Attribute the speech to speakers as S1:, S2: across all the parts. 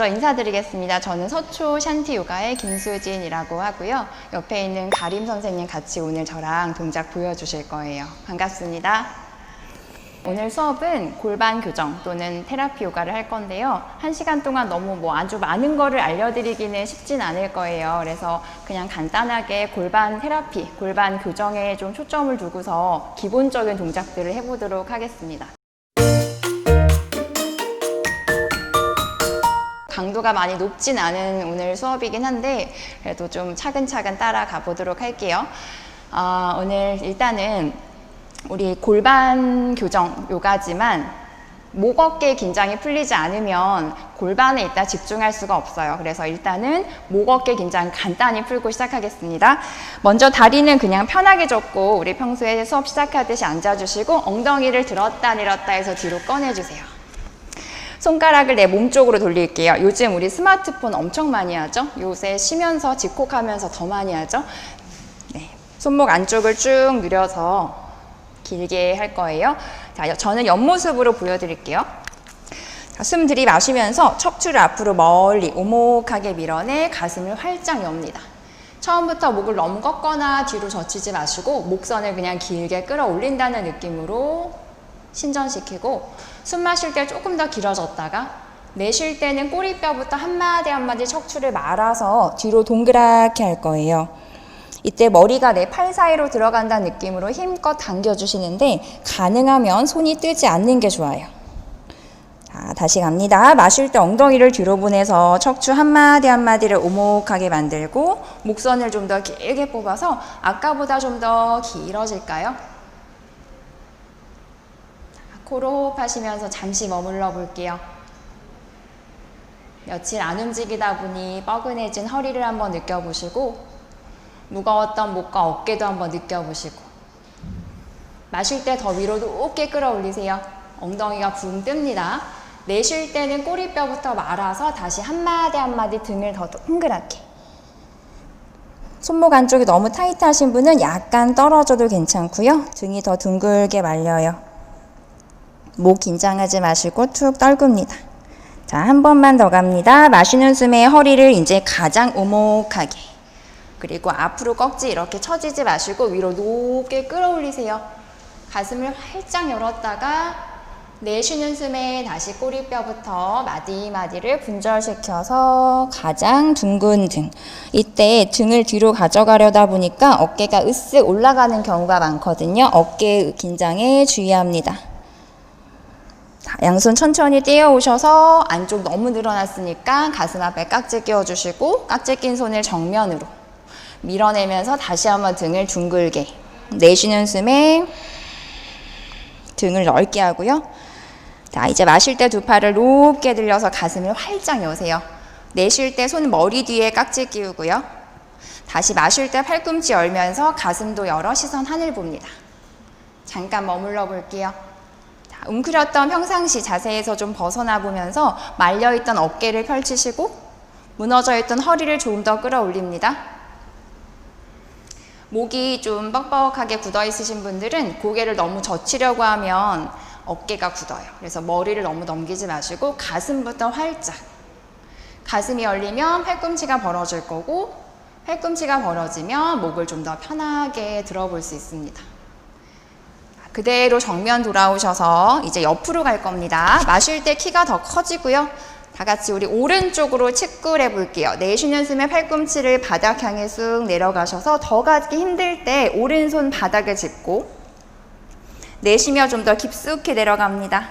S1: 먼저 인사드리겠습니다. 저는 서초 샨티 요가의 김수진이라고 하고요. 옆에 있는 가림 선생님 같이 오늘 저랑 동작 보여주실 거예요. 반갑습니다. 오늘 수업은 골반 교정 또는 테라피 요가를 할 건데요. 1시간 동안 너무 아주 많은 거를 알려드리기는 쉽진 않을 거예요. 그래서 그냥 간단하게 골반 테라피, 골반 교정에 좀 초점을 두고서 기본적인 동작들을 해보도록 하겠습니다. 강도가 많이 높진 않은 오늘 수업이긴 한데 그래도 좀 차근차근 따라가 보도록 할게요. 오늘 일단은 우리 골반 교정 요가지만 목 어깨 긴장이 풀리지 않으면 골반에 있다 집중할 수가 없어요. 그래서 일단은 목 어깨 긴장 간단히 풀고 시작하겠습니다. 먼저 다리는 그냥 편하게 접고 우리 평소에 수업 시작하듯이 앉아주시고 엉덩이를 들었다 내렸다 해서 뒤로 꺼내주세요. 손가락을 내 몸 쪽으로 돌릴게요. 요즘 우리 스마트폰 엄청 많이 하죠? 요새 쉬면서 집콕하면서 더 많이 하죠? 네, 손목 안쪽을 쭉 늘려서 길게 할 거예요. 자, 저는 옆모습으로 보여드릴게요. 자, 숨 들이마시면서 척추를 앞으로 멀리 오목하게 밀어내 가슴을 활짝 엽니다. 처음부터 목을 너무 꺾거나 뒤로 젖히지 마시고 목선을 그냥 길게 끌어올린다는 느낌으로 신전시키고 숨 마실 때 조금 더 길어졌다가 내쉴 때는 꼬리뼈부터 한마디 한마디 척추를 말아서 뒤로 동그랗게 할 거예요. 이때 머리가 내 팔 사이로 들어간다는 느낌으로 힘껏 당겨주시는데 가능하면 손이 뜨지 않는 게 좋아요. 자, 다시 갑니다. 마실 때 엉덩이를 뒤로 보내서 척추 한마디 한마디를 오목하게 만들고 목선을 좀 더 길게 뽑아서 아까보다 좀 더 길어질까요? 코로 호흡하시면서 잠시 머물러 볼게요. 며칠 안 움직이다 보니 뻐근해진 허리를 한번 느껴보시고 무거웠던 목과 어깨도 한번 느껴보시고 마실 때 더 위로 높게 끌어올리세요. 엉덩이가 붕 뜹니다. 내쉴 때는 꼬리뼈부터 말아서 다시 한마디 한마디 등을 더 동그랗게. 손목 안쪽이 너무 타이트하신 분은 약간 떨어져도 괜찮고요. 등이 더 둥글게 말려요. 목 긴장하지 마시고 툭 떨굽니다. 자, 한 번만 더 갑니다. 마시는 숨에 허리를 이제 가장 오목하게. 그리고 앞으로 꺾지 이렇게 처지지 마시고 위로 높게 끌어올리세요. 가슴을 활짝 열었다가 내쉬는 숨에 다시 꼬리뼈부터 마디마디를 분절시켜서 가장 둥근 등. 이때 등을 뒤로 가져가려다 보니까 어깨가 으쓱 올라가는 경우가 많거든요. 어깨 긴장에 주의합니다. 자, 양손 천천히 떼어오셔서 안쪽 너무 늘어났으니까 가슴 앞에 깍지 끼워주시고 깍지 낀 손을 정면으로 밀어내면서 다시 한번 등을 둥글게. 내쉬는 숨에 등을 넓게 하고요. 자, 이제 마실 때 두 팔을 높게 들려서 가슴을 활짝 여세요. 내쉴 때 손 머리 뒤에 깍지 끼우고요. 다시 마실 때 팔꿈치 열면서 가슴도 열어 시선 하늘 봅니다. 잠깐 머물러 볼게요. 자, 웅크렸던 평상시 자세에서 좀 벗어나 보면서 말려있던 어깨를 펼치시고 무너져 있던 허리를 조금 더 끌어올립니다. 목이 좀 뻑뻑하게 굳어 있으신 분들은 고개를 너무 젖히려고 하면 어깨가 굳어요. 그래서 머리를 너무 넘기지 마시고 가슴부터 활짝. 가슴이 열리면 팔꿈치가 벌어질 거고 팔꿈치가 벌어지면 목을 좀 더 편하게 들어볼 수 있습니다. 그대로 정면 돌아오셔서 이제 옆으로 갈 겁니다. 마실 때 키가 더 커지고요. 다 같이 우리 오른쪽으로 측굴 해볼게요. 내쉬는 숨에 팔꿈치를 바닥 향해 쑥 내려가셔서 더 가기 힘들 때 오른손 바닥을 짚고 내쉬며 좀 더 깊숙이 내려갑니다.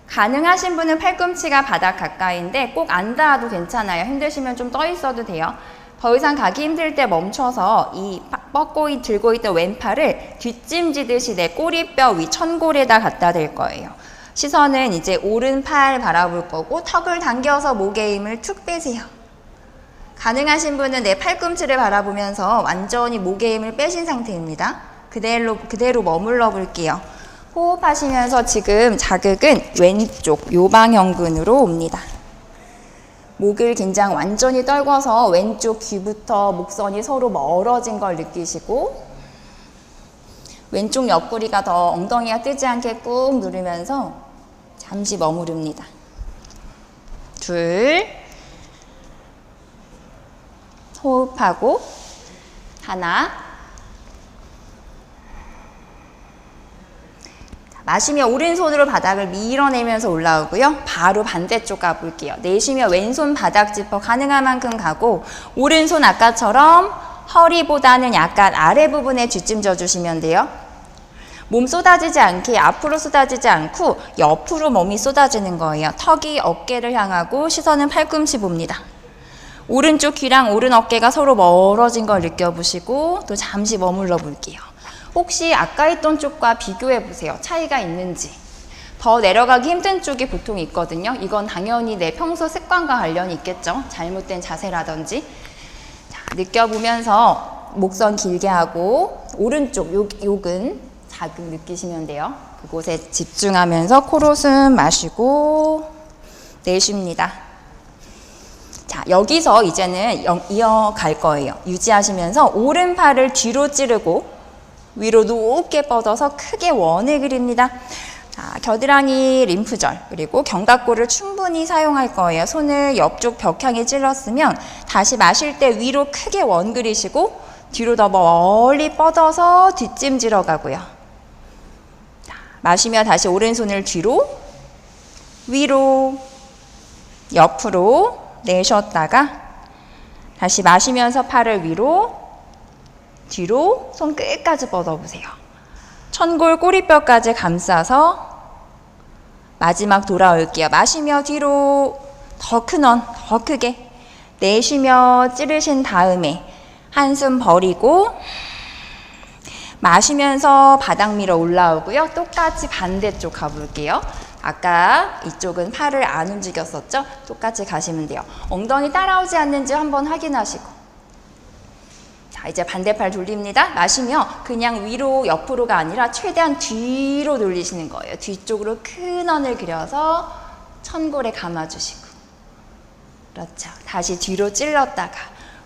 S1: 가능하신 분은 팔꿈치가 바닥 가까이인데 꼭 안 닿아도 괜찮아요. 힘드시면 좀 떠 있어도 돼요. 더 이상 가기 힘들 때 멈춰서 이 뻗고 들고 있던 왼팔을 뒷짐지듯이 내 꼬리뼈 위 천골에다 갖다 댈 거예요. 시선은 이제 오른팔 바라볼 거고 턱을 당겨서 목에 힘을 툭 빼세요. 가능하신 분은 내 팔꿈치를 바라보면서 완전히 목에 힘을 빼신 상태입니다. 그대로 머물러 볼게요. 호흡하시면서 지금 자극은 왼쪽 요방형근으로 옵니다. 목을 긴장 완전히 떨궈서 왼쪽 귀부터 목선이 서로 멀어진 걸 느끼시고 왼쪽 옆구리가 더 엉덩이가 뜨지 않게 꾹 누르면서 잠시 머무릅니다. 둘, 호흡하고 하나. 마시며 오른손으로 바닥을 밀어내면서 올라오고요. 바로 반대쪽 가볼게요. 내쉬며 왼손 바닥 짚어 가능한 만큼 가고 오른손 아까처럼 허리보다는 약간 아래 부분에 뒷짐져 주시면 돼요. 몸 쏟아지지 않게 앞으로 쏟아지지 않고 옆으로 몸이 쏟아지는 거예요. 턱이 어깨를 향하고 시선은 팔꿈치 봅니다. 오른쪽 귀랑 오른 어깨가 서로 멀어진 걸 느껴보시고 또 잠시 머물러 볼게요. 혹시 아까 있던 쪽과 비교해 보세요. 차이가 있는지. 더 내려가기 힘든 쪽이 보통 있거든요. 이건 당연히 내 평소 습관과 관련이 있겠죠. 잘못된 자세라든지. 자, 느껴보면서 목선 길게 하고 오른쪽 욕은 자극 느끼시면 돼요. 그곳에 집중하면서 코로 숨 마시고 내쉽니다. 자, 여기서 이제는 이어갈 거예요. 유지하시면서 오른팔을 뒤로 찌르고 위로 높게 뻗어서 크게 원을 그립니다. 자, 겨드랑이 림프절 그리고 견갑골을 충분히 사용할 거예요. 손을 옆쪽 벽 향해 찔렀으면 다시 마실 때 위로 크게 원 그리시고 뒤로 더 멀리 뻗어서 뒷짐지러 가고요. 자, 마시며 다시 오른손을 뒤로 위로 옆으로 내쉬었다가 다시 마시면서 팔을 위로 뒤로 손 끝까지 뻗어보세요. 천골 꼬리뼈까지 감싸서 마지막 돌아올게요. 마시며 뒤로 더 큰 원, 더 크게 내쉬며 찌르신 다음에 한숨 버리고 마시면서 바닥 밀어 올라오고요. 똑같이 반대쪽 가볼게요. 아까 이쪽은 팔을 안 움직였었죠? 똑같이 가시면 돼요. 엉덩이 따라오지 않는지 한번 확인하시고 자, 이제 반대팔 돌립니다. 마시며 그냥 위로 옆으로가 아니라 최대한 뒤로 돌리시는 거예요. 뒤쪽으로 큰 원을 그려서 천골에 감아주시고 그렇죠. 다시 뒤로 찔렀다가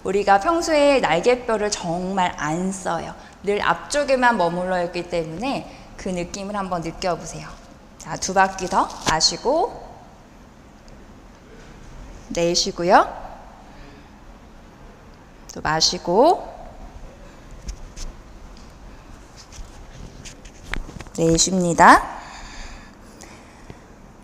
S1: 우리가 평소에 날개뼈를 정말 안 써요. 늘 앞쪽에만 머물러 있기 때문에 그 느낌을 한번 느껴보세요. 자, 두 바퀴 더 마시고 내쉬고요. 또 마시고 내쉽니다.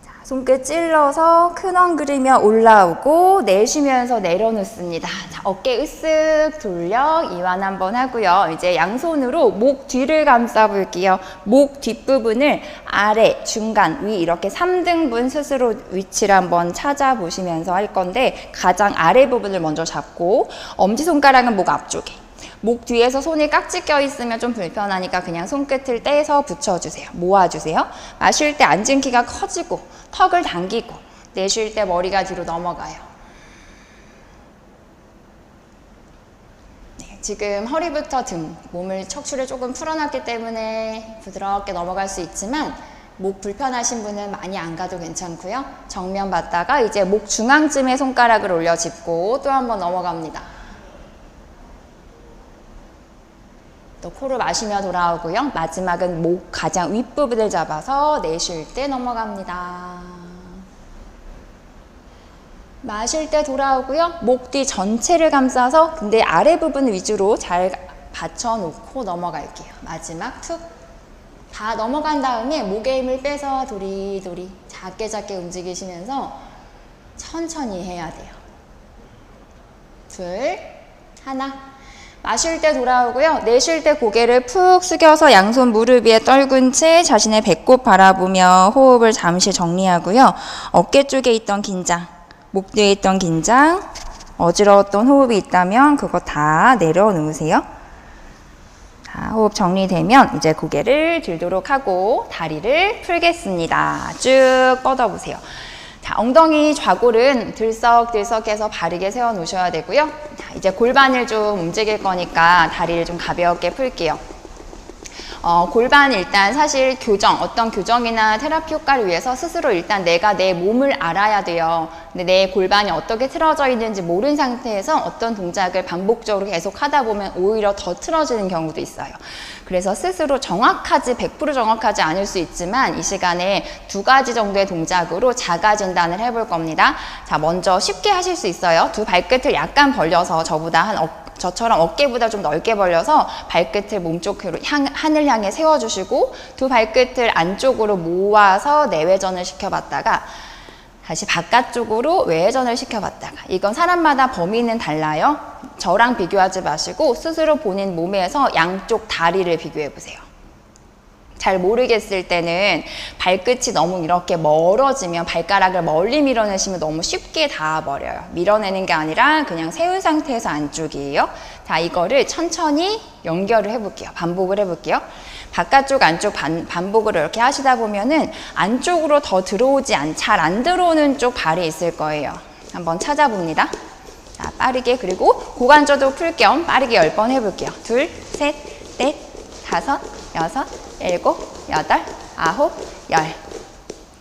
S1: 자, 손끝 찔러서 큰 원 그리며 올라오고 내쉬면서 내려놓습니다. 자, 어깨 으쓱 돌려 이완 한번 하고요. 이제 양손으로 목 뒤를 감싸 볼게요. 목 뒷부분을 아래, 중간, 위 이렇게 3등분 스스로 위치를 한번 찾아보시면서 할 건데 가장 아래 부분을 먼저 잡고 엄지손가락은 목 앞쪽에 목 뒤에서 손이 깍지 껴 있으면 좀 불편하니까 그냥 손끝을 떼서 붙여주세요. 모아주세요. 마실 때 앉은 키가 커지고 턱을 당기고 내쉴 때 머리가 뒤로 넘어가요. 네, 지금 허리부터 등, 몸을 척추를 조금 풀어놨기 때문에 부드럽게 넘어갈 수 있지만 목 불편하신 분은 많이 안 가도 괜찮고요. 정면 봤다가 이제 목 중앙쯤에 손가락을 올려 짚고 또 한번 넘어갑니다. 또 코로 마시며 돌아오고요. 마지막은 목 가장 윗부분을 잡아서 내쉴 때 넘어갑니다. 마실 때 돌아오고요. 목 뒤 전체를 감싸서 근데 아래 부분 위주로 잘 받쳐놓고 넘어갈게요. 마지막 툭. 다 넘어간 다음에 목에 힘을 빼서 도리도리 작게 움직이시면서 천천히 해야 돼요. 둘, 하나. 마실 때 돌아오고요. 내쉴 때 고개를 푹 숙여서 양손 무릎 위에 떨군 채 자신의 배꼽 바라보며 호흡을 잠시 정리하고요. 어깨 쪽에 있던 긴장, 목 뒤에 있던 긴장, 어지러웠던 호흡이 있다면 그거 다 내려놓으세요. 자, 호흡 정리되면 이제 고개를 들도록 하고 다리를 풀겠습니다. 쭉 뻗어보세요. 자, 엉덩이 좌골은 들썩들썩해서 바르게 세워 놓으셔야 되고요. 자, 이제 골반을 좀 움직일 거니까 다리를 좀 가볍게 풀게요. 골반 일단 사실 어떤 교정이나 테라피 효과를 위해서 스스로 일단 내가 내 몸을 알아야 돼요. 근데 내 골반이 어떻게 틀어져 있는지 모르는 상태에서 어떤 동작을 반복적으로 계속 하다 보면 오히려 더 틀어지는 경우도 있어요. 그래서 스스로 100% 정확하지 않을 수 있지만 이 시간에 2가지 정도의 동작으로 자가 진단을 해볼 겁니다. 자, 먼저 쉽게 하실 수 있어요. 두 발끝을 약간 벌려서 저처럼 어깨보다 좀 넓게 벌려서 발끝을 몸쪽으로 하늘 향해 세워주시고 두 발끝을 안쪽으로 모아서 내외전을 시켜봤다가 다시 바깥쪽으로 외회전을 시켜봤다가 이건 사람마다 범위는 달라요. 저랑 비교하지 마시고 스스로 본인 몸에서 양쪽 다리를 비교해보세요. 잘 모르겠을 때는 발끝이 너무 이렇게 멀어지면 발가락을 멀리 밀어내시면 너무 쉽게 닿아버려요. 밀어내는 게 아니라 그냥 세운 상태에서 안쪽이에요. 자, 이거를 천천히 연결을 해볼게요. 반복을 해볼게요. 바깥쪽 안쪽 반복을 이렇게 하시다 보면은 안쪽으로 더 잘 안 들어오는 쪽 발이 있을 거예요. 한번 찾아봅니다. 자, 빠르게 그리고 고관절도 풀 겸 빠르게 10번 해볼게요. 2, 셋, 넷, 5, 6, 7, 8, 9, 10.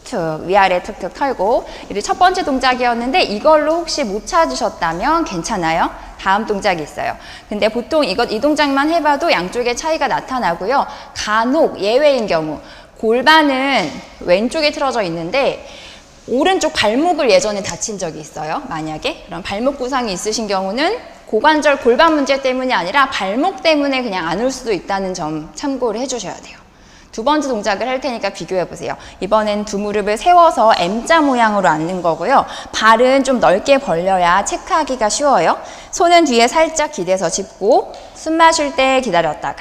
S1: 툭 위아래 툭툭 털고 이제 첫 번째 동작이었는데 이걸로 혹시 못 찾으셨다면 괜찮아요. 다음 동작이 있어요. 근데 보통 이 동작만 해봐도 양쪽의 차이가 나타나고요. 간혹 예외인 경우 골반은 왼쪽에 틀어져 있는데 오른쪽 발목을 예전에 다친 적이 있어요. 만약에 그럼 발목 부상이 있으신 경우는 고관절 골반 문제 때문이 아니라 발목 때문에 그냥 안 올 수도 있다는 점 참고를 해주셔야 돼요. 두 번째 동작을 할 테니까 비교해 보세요. 이번엔 두 무릎을 세워서 M자 모양으로 앉는 거고요. 발은 좀 넓게 벌려야 체크하기가 쉬워요. 손은 뒤에 살짝 기대서 짚고 숨 마실 때 기다렸다가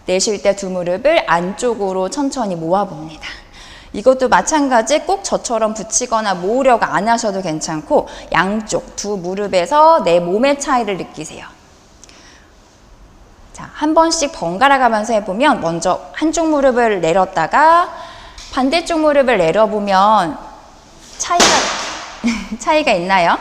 S1: 내쉴 때 두 무릎을 안쪽으로 천천히 모아봅니다. 이것도 마찬가지 꼭 저처럼 붙이거나 모으려고 안 하셔도 괜찮고 양쪽 두 무릎에서 내 몸의 차이를 느끼세요. 자, 한 번씩 번갈아 가면서 해보면 먼저 한쪽 무릎을 내렸다가 반대쪽 무릎을 내려보면 차이가 있나요?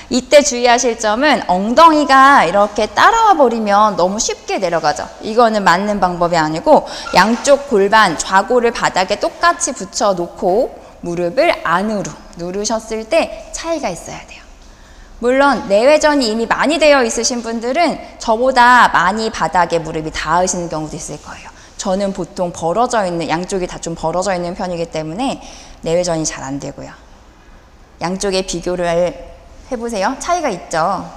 S1: 이때 주의하실 점은 엉덩이가 이렇게 따라와 버리면 너무 쉽게 내려가죠. 이거는 맞는 방법이 아니고 양쪽 골반, 좌골을 바닥에 똑같이 붙여 놓고 무릎을 안으로 누르셨을 때 차이가 있어야 돼요. 물론 내외전이 이미 많이 되어 있으신 분들은 저보다 많이 바닥에 무릎이 닿으시는 경우도 있을 거예요. 저는 보통 양쪽이 다 좀 벌어져 있는 편이기 때문에 내외전이 잘 안 되고요. 양쪽의 비교를 해보세요. 차이가 있죠.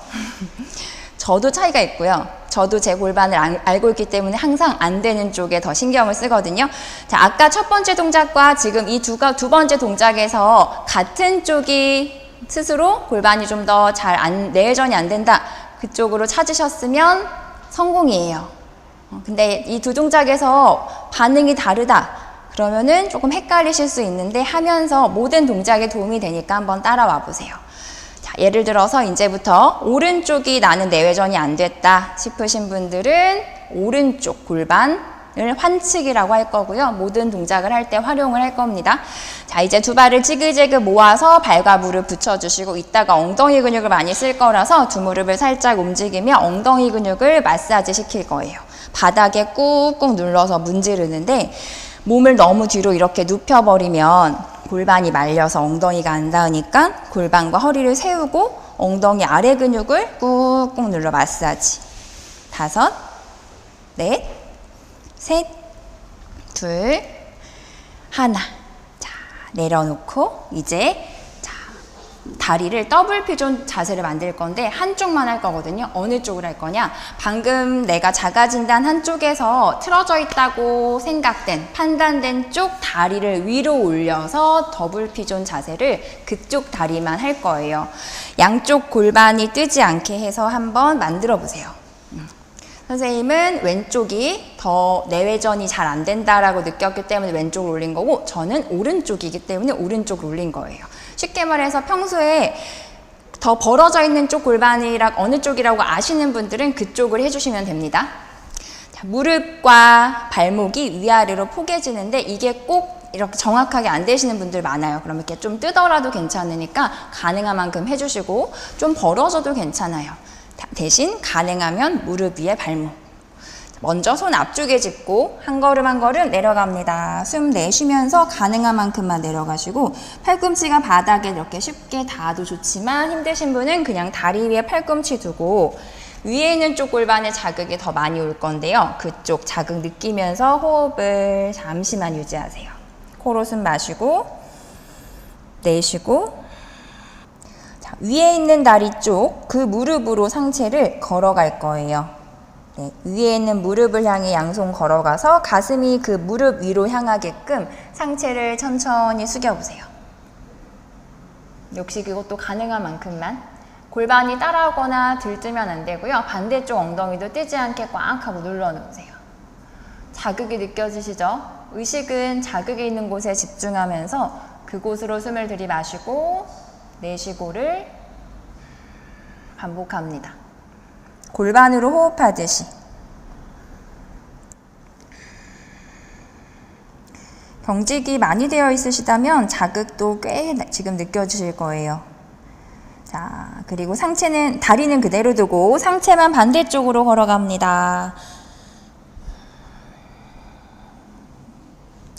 S1: 저도 차이가 있고요. 저도 제 골반을 알고 있기 때문에 항상 안 되는 쪽에 더 신경을 쓰거든요. 자, 아까 첫 번째 동작과 지금 이 두 번째 동작에서 같은 쪽이 스스로 골반이 좀 더 내외전이 안 된다. 그쪽으로 찾으셨으면 성공이에요. 근데 이 두 동작에서 반응이 다르다. 그러면은 조금 헷갈리실 수 있는데 하면서 모든 동작에 도움이 되니까 한번 따라와 보세요. 자, 예를 들어서 이제부터 오른쪽이 나는 내외전이 안 됐다 싶으신 분들은 오른쪽 골반을 환측이라고 할 거고요. 모든 동작을 할 때 활용을 할 겁니다. 자, 이제 두 발을 지그재그 모아서 발과 무릎 붙여주시고 이따가 엉덩이 근육을 많이 쓸 거라서 두 무릎을 살짝 움직이며 엉덩이 근육을 마사지 시킬 거예요. 바닥에 꾹꾹 눌러서 문지르는데 몸을 너무 뒤로 이렇게 눕혀버리면 골반이 말려서 엉덩이가 안 닿으니까 골반과 허리를 세우고 엉덩이 아래 근육을 꾹꾹 눌러 마사지. 5, 넷, 셋, 둘, 하나. 자, 내려놓고 이제 다리를 더블 피존 자세를 만들 건데 한쪽만 할 거거든요. 어느 쪽으로 할 거냐? 방금 내가 자가진단 한쪽에서 틀어져 있다고 판단된 쪽 다리를 위로 올려서 더블 피존 자세를 그쪽 다리만 할 거예요. 양쪽 골반이 뜨지 않게 해서 한번 만들어 보세요. 선생님은 왼쪽이 더 내외전이 잘 안 된다라고 느꼈기 때문에 왼쪽을 올린 거고 저는 오른쪽이기 때문에 오른쪽을 올린 거예요. 쉽게 말해서 평소에 더 벌어져 있는 쪽 골반이라 어느 쪽이라고 아시는 분들은 그쪽을 해주시면 됩니다. 자, 무릎과 발목이 위아래로 포개지는데 이게 꼭 이렇게 정확하게 안 되시는 분들 많아요. 그럼 이렇게 좀 뜨더라도 괜찮으니까 가능한 만큼 해주시고 좀 벌어져도 괜찮아요. 대신 가능하면 무릎 위에 발목. 먼저 손 앞쪽에 짚고 한 걸음 한 걸음 내려갑니다. 숨 내쉬면서 가능한 만큼만 내려가시고 팔꿈치가 바닥에 이렇게 쉽게 닿아도 좋지만 힘드신 분은 그냥 다리 위에 팔꿈치 두고 위에 있는 쪽 골반에 자극이 더 많이 올 건데요. 그쪽 자극 느끼면서 호흡을 잠시만 유지하세요. 코로 숨 마시고 내쉬고 자, 위에 있는 다리 쪽 그 무릎으로 상체를 걸어갈 거예요. 네, 위에 있는 무릎을 향해 양손 걸어가서 가슴이 그 무릎 위로 향하게끔 상체를 천천히 숙여보세요. 역시 그것도 가능한 만큼만. 골반이 따라오거나 들뜨면 안 되고요. 반대쪽 엉덩이도 뜨지 않게 꽉 하고 눌러놓으세요. 자극이 느껴지시죠? 의식은 자극이 있는 곳에 집중하면서 그곳으로 숨을 들이마시고 내쉬고를 반복합니다. 골반으로 호흡하듯이. 경직이 많이 되어 있으시다면 자극도 꽤 지금 느껴지실 거예요. 자, 그리고 다리는 그대로 두고 상체만 반대쪽으로 걸어갑니다.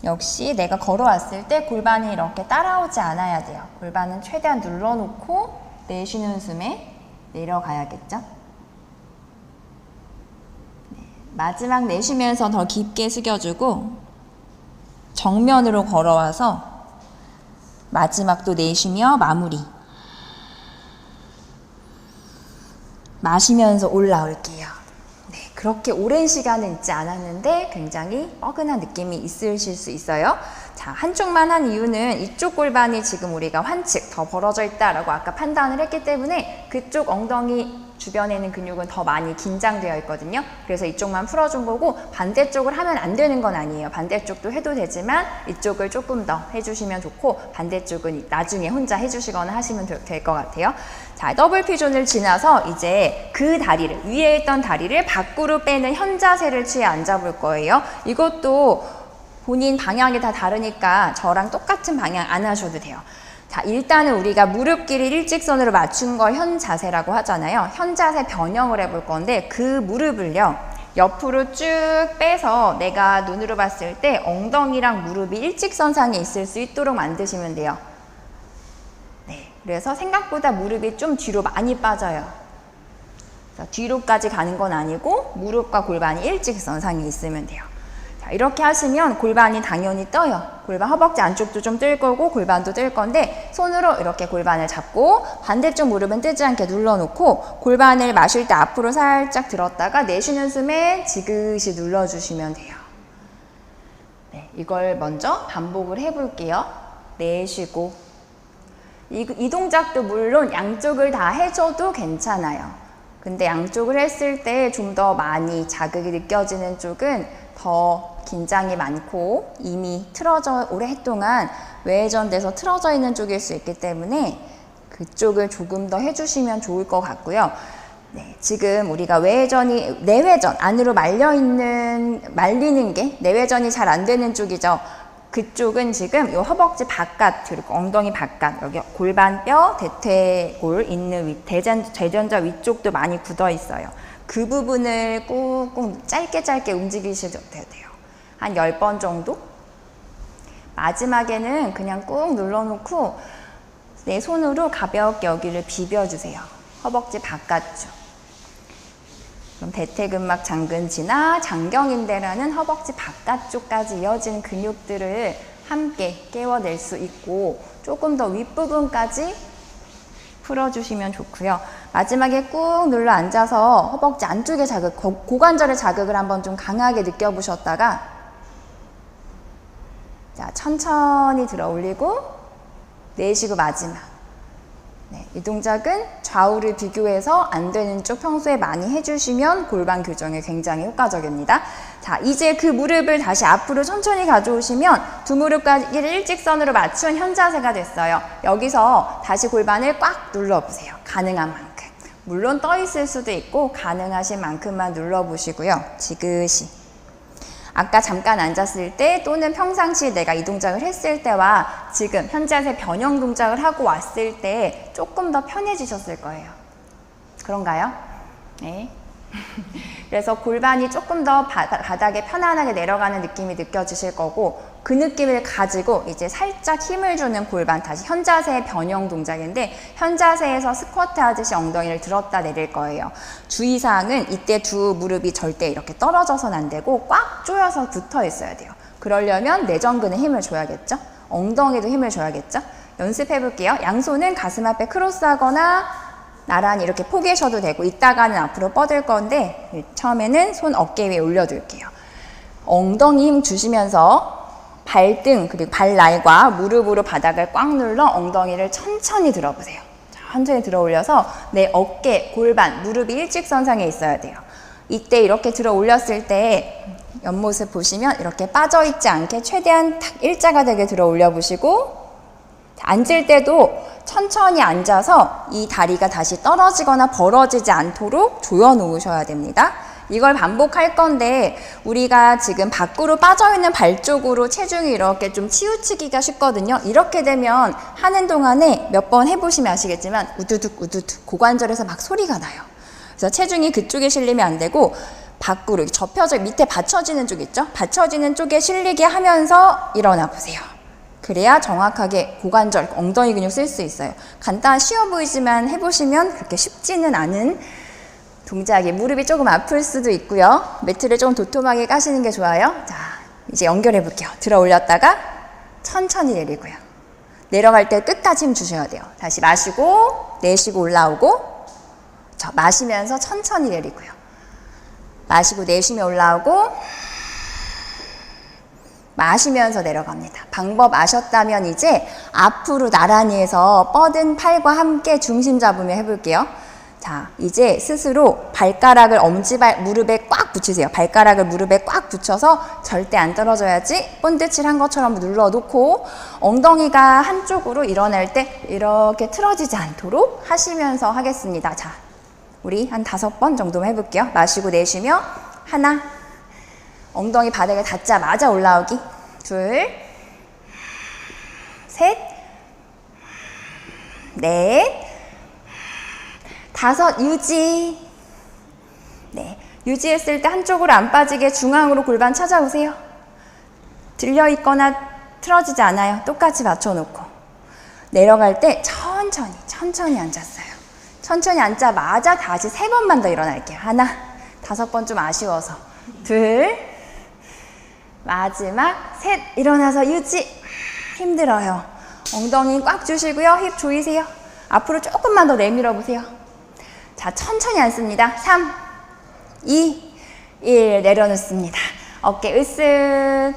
S1: 역시 내가 걸어왔을 때 골반이 이렇게 따라오지 않아야 돼요. 골반은 최대한 눌러놓고 내쉬는 숨에 내려가야겠죠? 마지막 내쉬면서 더 깊게 숙여주고 정면으로 걸어와서 마지막도 내쉬며 마무리. 마시면서 올라올게요. 네, 그렇게 오랜 시간은 있지 않았는데 굉장히 뻐근한 느낌이 있으실 수 있어요. 자, 한쪽만 한 이유는 이쪽 골반이 지금 우리가 환측 더 벌어져 있다라고 아까 판단을 했기 때문에 그쪽 엉덩이 주변에 있는 근육은 더 많이 긴장되어 있거든요. 그래서 이쪽만 풀어준 거고 반대쪽을 하면 안 되는 건 아니에요. 반대쪽도 해도 되지만 이쪽을 조금 더 해주시면 좋고 반대쪽은 나중에 혼자 해주시거나 하시면 될 것 같아요. 자, 더블 피존을 지나서 이제 그 다리를, 위에 있던 다리를 밖으로 빼는 현자세를 취해 앉아볼 거예요. 이것도 본인 방향이 다 다르니까 저랑 똑같은 방향 안 하셔도 돼요. 자, 일단은 우리가 무릎 길이 일직선으로 맞춘 걸 현자세라고 하잖아요. 현자세 변형을 해볼 건데 그 무릎을요, 옆으로 쭉 빼서 내가 눈으로 봤을 때 엉덩이랑 무릎이 일직선상에 있을 수 있도록 만드시면 돼요. 네, 그래서 생각보다 무릎이 좀 뒤로 많이 빠져요. 뒤로까지 가는 건 아니고 무릎과 골반이 일직선상에 있으면 돼요. 자, 이렇게 하시면 골반이 당연히 떠요. 골반 허벅지 안쪽도 좀 뜰 거고 골반도 뜰 건데 손으로 이렇게 골반을 잡고 반대쪽 무릎은 뜨지 않게 눌러놓고 골반을 마실 때 앞으로 살짝 들었다가 내쉬는 숨에 지그시 눌러주시면 돼요. 네, 이걸 먼저 반복을 해볼게요. 내쉬고 이 동작도 물론 양쪽을 다 해줘도 괜찮아요. 근데 양쪽을 했을 때 좀 더 많이 자극이 느껴지는 쪽은 더 긴장이 많고 이미 오랫동안 외회전돼서 틀어져 있는 쪽일 수 있기 때문에 그쪽을 조금 더 해주시면 좋을 것 같고요. 네, 지금 우리가 내회전 안으로 말리는 게 내회전이 잘 안 되는 쪽이죠. 그쪽은 지금 이 허벅지 바깥 그리고 엉덩이 바깥 여기 골반뼈 대퇴골 있는 대전자 위쪽도 많이 굳어 있어요. 그 부분을 꾹꾹 짧게 움직이셔도 돼요. 한 10번 정도? 마지막에는 그냥 꾹 눌러놓고 내 손으로 가볍게 여기를 비벼주세요. 허벅지 바깥쪽. 그럼 대퇴근막 장근지나 장경인대라는 허벅지 바깥쪽까지 이어진 근육들을 함께 깨워낼 수 있고 조금 더 윗부분까지 풀어주시면 좋고요. 마지막에 꾹 눌러 앉아서 허벅지 안쪽의 자극, 고관절의 자극을 한번 좀 강하게 느껴보셨다가 자, 천천히 들어 올리고 내쉬고 마지막. 네, 이 동작은 좌우를 비교해서 안 되는 쪽 평소에 많이 해주시면 골반 교정에 굉장히 효과적입니다. 자, 이제 그 무릎을 다시 앞으로 천천히 가져오시면 두 무릎까지를 일직선으로 맞춘 현자세가 됐어요. 여기서 다시 골반을 꽉 눌러보세요. 가능한 만큼. 물론 떠 있을 수도 있고 가능하신 만큼만 눌러보시고요. 지그시. 아까 잠깐 앉았을 때 또는 평상시에 내가 이 동작을 했을 때와 지금 현자세 변형 동작을 하고 왔을 때 조금 더 편해지셨을 거예요. 그런가요? 네. 그래서 골반이 조금 더 바닥에 편안하게 내려가는 느낌이 느껴지실 거고, 그 느낌을 가지고 이제 살짝 힘을 주는 골반, 다시 현자세 변형 동작인데, 현자세에서 스쿼트 하듯이 엉덩이를 들었다 내릴 거예요. 주의사항은 이때 두 무릎이 절대 이렇게 떨어져서는 안 되고 꽉 조여서 붙어 있어야 돼요. 그러려면 내전근에 힘을 줘야겠죠? 엉덩이도 힘을 줘야겠죠? 연습해 볼게요. 양손은 가슴 앞에 크로스하거나 나란히 이렇게 포개셔도 되고, 이따가는 앞으로 뻗을 건데 처음에는 손 어깨 위에 올려둘게요. 엉덩이 힘 주시면서 발등 그리고 발날과 무릎으로 바닥을 꽉 눌러 엉덩이를 천천히 들어보세요. 천천히 들어 올려서 내 어깨, 골반, 무릎이 일직선상에 있어야 돼요. 이때 이렇게 들어 올렸을 때 옆모습 보시면 이렇게 빠져있지 않게 최대한 탁 일자가 되게 들어 올려보시고, 앉을 때도 천천히 앉아서 이 다리가 다시 떨어지거나 벌어지지 않도록 조여 놓으셔야 됩니다. 이걸 반복할 건데, 우리가 지금 밖으로 빠져있는 발 쪽으로 체중이 이렇게 좀 치우치기가 쉽거든요. 이렇게 되면 하는 동안에 몇 번 해보시면 아시겠지만 우두둑 우두둑 고관절에서 막 소리가 나요. 그래서 체중이 그쪽에 실리면 안 되고 밖으로 접혀져 밑에 받쳐지는 쪽 있죠? 받쳐지는 쪽에 실리게 하면서 일어나 보세요. 그래야 정확하게 고관절, 엉덩이 근육 쓸 수 있어요. 간단 쉬워 보이지만 해보시면 그렇게 쉽지는 않은 동작이, 무릎이 조금 아플 수도 있고요. 매트를 좀 도톰하게 까시는 게 좋아요. 자, 이제 연결해 볼게요. 들어 올렸다가 천천히 내리고요. 내려갈 때 끝까지 힘 주셔야 돼요. 다시 마시고 내쉬고 올라오고, 자, 마시면서 천천히 내리고요. 마시고 내쉬며 올라오고, 마시면서 내려갑니다. 방법 아셨다면 이제 앞으로 나란히 해서 뻗은 팔과 함께 중심 잡으며 해볼게요. 자, 이제 스스로 발가락을 엄지발 무릎에 꽉 붙이세요. 발가락을 무릎에 꽉 붙여서 절대 안 떨어져야지 본드칠 한 것처럼 눌러놓고, 엉덩이가 한쪽으로 일어날 때 이렇게 틀어지지 않도록 하시면서 하겠습니다. 자, 우리 한 5번 정도만 해볼게요. 마시고 내쉬며 하나, 엉덩이 바닥에 닿자마자 올라오기, 둘, 셋, 넷, 다섯, 유지. 네, 유지했을 때 한쪽으로 안 빠지게 중앙으로 골반 찾아오세요. 들려있거나 틀어지지 않아요. 똑같이 맞춰놓고 내려갈 때 천천히 앉았어요. 천천히 앉자마자 다시 3번만 더 일어날게요. 하나, 5번 좀 아쉬워서, 둘, 마지막 셋, 일어나서 유지. 힘들어요. 엉덩이 꽉 주시고요. 힙 조이세요. 앞으로 조금만 더 내밀어 보세요. 자, 천천히 앉습니다. 3, 2, 1 내려놓습니다. 어깨 으쓱.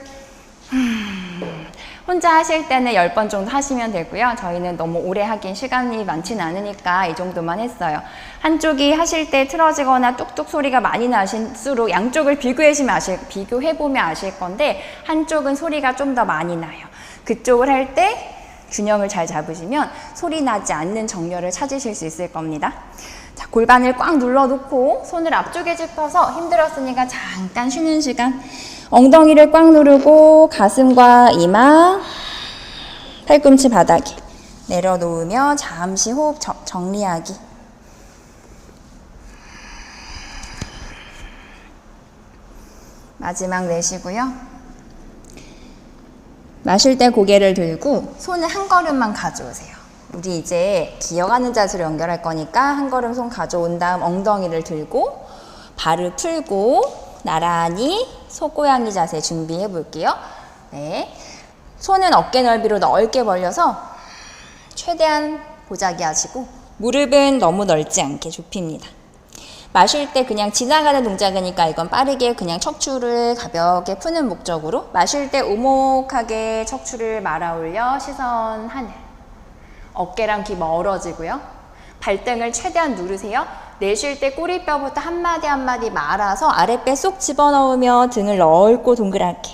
S1: 혼자 하실 때는 10번 정도 하시면 되고요. 저희는 너무 오래 하긴 시간이 많지는 않으니까 이 정도만 했어요. 한쪽이 하실 때 틀어지거나 뚝뚝 소리가 많이 나실수록 양쪽을 비교해보면 아실 건데, 한쪽은 소리가 좀 더 많이 나요. 그쪽을 할 때 균형을 잘 잡으시면 소리 나지 않는 정렬을 찾으실 수 있을 겁니다. 자, 골반을 꽉 눌러놓고 손을 앞쪽에 짚어서, 힘들었으니까 잠깐 쉬는 시간, 엉덩이를 꽉 누르고 가슴과 이마, 팔꿈치 바닥에 내려놓으며 잠시 호흡 정리하기. 마지막 내쉬고요. 마실 때 고개를 들고 손을 한 걸음만 가져오세요. 우리 이제 기어가는 자세로 연결할 거니까 한 걸음 손 가져온 다음 엉덩이를 들고 발을 풀고 나란히 소고양이 자세 준비해 볼게요. 네, 손은 어깨 넓이로 넓게 벌려서 최대한 보자기 하시고, 무릎은 너무 넓지 않게 좁힙니다. 마실 때 그냥 지나가는 동작이니까 이건 빠르게 그냥 척추를 가볍게 푸는 목적으로, 마실 때 오목하게 척추를 말아 올려 시선 하늘, 어깨랑 귀 멀어지고요. 발등을 최대한 누르세요. 내쉴 때 꼬리뼈부터 한마디 한마디 말아서 아랫배 쏙 집어넣으며 등을 넓고 동그랗게.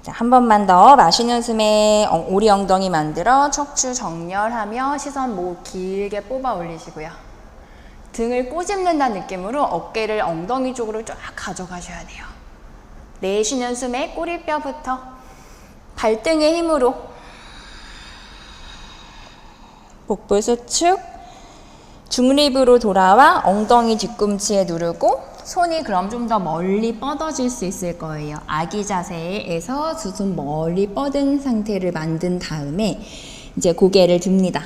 S1: 자, 한 번만 더. 마시는 숨에 오리 엉덩이 만들어 척추 정렬하며 시선 목 길게 뽑아 올리시고요. 등을 꼬집는다는 느낌으로 어깨를 엉덩이 쪽으로 쫙 가져가셔야 돼요. 내쉬는 숨에 꼬리뼈부터 발등의 힘으로 복부 수축, 중립으로 돌아와 엉덩이 뒤꿈치에 누르고 손이 그럼 좀 더 멀리 뻗어질 수 있을 거예요. 아기 자세에서 두 손 멀리 뻗은 상태를 만든 다음에 이제 고개를 듭니다.